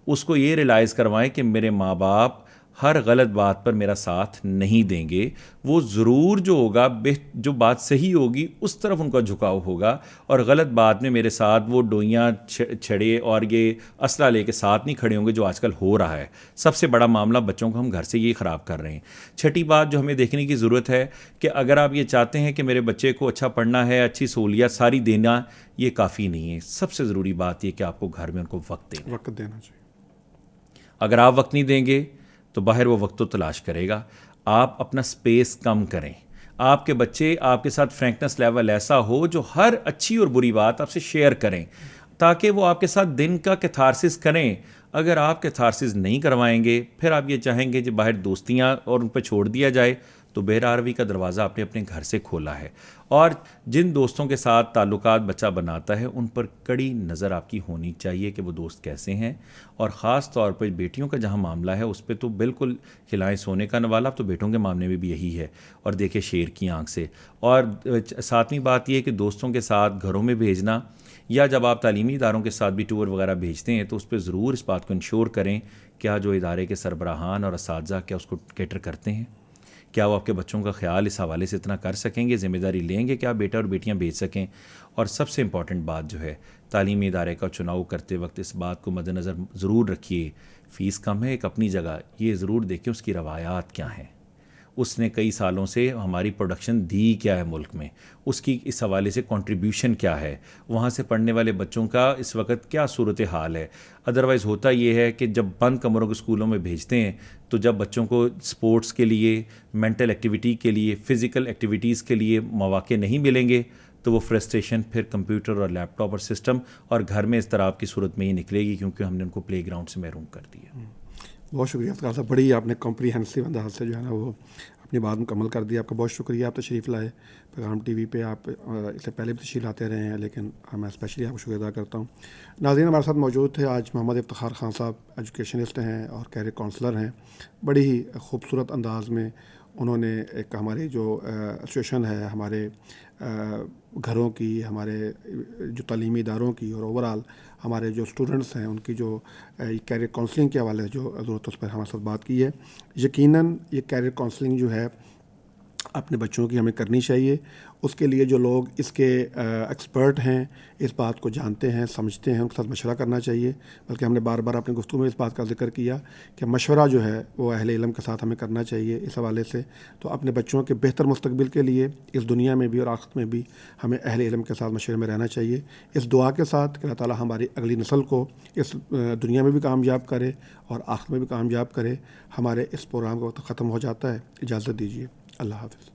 [SPEAKER 2] उसको ये रियलाइज़ करवाएं कि मेरे माँ बाप हर गलत बात पर मेरा साथ नहीं देंगे, वो ज़रूर जो होगा जो बात सही होगी उस तरफ उनका झुकाव होगा और गलत बात में मेरे साथ वो डोइयाँ छड़े और ये असला लेके साथ नहीं खड़े होंगे जो आजकल हो रहा है। सबसे बड़ा मामला बच्चों को हम घर से ये ख़राब कर रहे हैं। छठी बात जो हमें देखने की ज़रूरत है कि अगर आप ये चाहते हैं कि मेरे बच्चे को अच्छा पढ़ना है, अच्छी सहूलियत सारी देना, ये काफ़ी नहीं है। सबसे ज़रूरी बात ये कि आपको घर में उनको वक्त देना
[SPEAKER 1] चाहिए।
[SPEAKER 2] अगर आप वक्त नहीं देंगे तो बाहर वो वक्त तो तलाश करेगा। आप अपना स्पेस कम करें। आपके बच्चे आपके साथ फ्रैंकनेस लेवल ऐसा हो जो हर अच्छी और बुरी बात आपसे शेयर करें, ताकि वो आपके साथ दिन का कैथारसिस करें। अगर आप कैथारसिस नहीं करवाएंगे, फिर आप ये चाहेंगे कि बाहर दोस्तियाँ और उन पर छोड़ दिया जाए, तो बेरारवी का दरवाज़ा आपने अपने घर से खोला है। और जिन दोस्तों के साथ ताल्लुकात बच्चा बनाता है उन पर कड़ी नज़र आपकी होनी चाहिए कि वो दोस्त कैसे हैं। और ख़ास तौर पर बेटियों का जहाँ मामला है उस पर तो बिल्कुल खिलाएं सोने का नवाला, तो बेटों के मामले में भी यही है। और देखे शेर की आंख से। और 7वीं बात यह है कि दोस्तों के साथ घरों में भेजना या जब आप तालीमी इदारों के साथ भी टूर वगैरह भेजते हैं तो उस पर ज़रूर इस बात को इंश्योर करें क्या जो इदारे के सरबराहान और असातिज़ा क्या उसको कैटर करते हैं, क्या वो आपके बच्चों का ख्याल इस हवाले से इतना कर सकेंगे, ज़िम्मेदारी लेंगे कि आप बेटा और बेटियां भेज सकें। और सबसे इम्पॉर्टेंट बात जो है, तालीमी इदारे का चुनाव करते वक्त इस बात को मद्देनज़र ज़रूर रखिए, फ़ीस कम है एक अपनी जगह, ये ज़रूर देखें उसकी रवायात क्या हैं, उसने कई सालों से हमारी प्रोडक्शन दी क्या है मुल्क में, उसकी इस हवाले से कंट्रीब्यूशन क्या है, वहाँ से पढ़ने वाले बच्चों का इस वक्त क्या सूरत हाल है। अदरवाइज़ होता ये है कि जब बंद कमरों के स्कूलों में भेजते हैं तो जब बच्चों को स्पोर्ट्स के लिए, मेंटल एक्टिविटी के लिए, फ़िज़िकल एक्टिविटीज़ के लिए मौके नहीं मिलेंगे तो वो फ्रस्ट्रेशन फिर कंप्यूटर और लैपटॉप और सिस्टम और घर में इस तरह की सूरत में ही निकलेगी, क्योंकि हमने उनको प्ले ग्राउंड से महरूम कर दिया।
[SPEAKER 1] बहुत शुक्रिया अफ्तार साहब, बड़ी आपने कॉम्प्रीहेंसिव अंदाज से जो है ना वो अपनी बात मुकम्मल कर दी। आपका बहुत शुक्रिया, आप तशरीफ़ लाए पैगाम टीवी पे। आप इससे पहले भी तशरीफ़ लाते रहे हैं, लेकिन मैं स्पेशली आपको शुक्रिया अदा करता हूँ। नाज़रीन, हमारे साथ मौजूद थे आज मोहम्मद इफ्तिखार खान साहब, एजुकेशनिस्ट हैं और कैरियर काउंसलर हैं। बड़ी ही खूबसूरत अंदाज में उन्होंने एक हमारी जो सिचुएशन है हमारे घरों की, हमारे जो तालीमी इदारों की और ओवरऑल हमारे जो स्टूडेंट्स हैं उनकी जो कैरियर काउंसलिंग के हवाले जो ज़रूरत उस पर हमारे साथ बात की है। यकीनन ये कैरियर काउंसलिंग जो है अपने बच्चों की हमें करनी चाहिए। उसके लिए जो लोग इसके एक्सपर्ट हैं, इस बात को जानते हैं, समझते हैं, उनके साथ मशवरा करना चाहिए। बल्कि हमने बार बार अपनी गुफ्तगू में इस बात का जिक्र किया कि मशवरा जो है वो अहले इल्म के साथ हमें करना चाहिए इस हवाले से। तो अपने बच्चों के बेहतर मुस्तकबिल के लिए इस दुनिया में भी और आखिरत में भी हमें अहले इल्म के साथ मशवरे में रहना चाहिए, इस दुआ के साथ कि अल्लाह ताला हमारी अगली नस्ल को इस दुनिया में भी कामयाब करे और आखिरत में भी कामयाब करे। हमारे इस प्रोग्राम का वक्त ख़त्म हो जाता है, इजाज़त दीजिए, अल्लाह हाफ़िज़।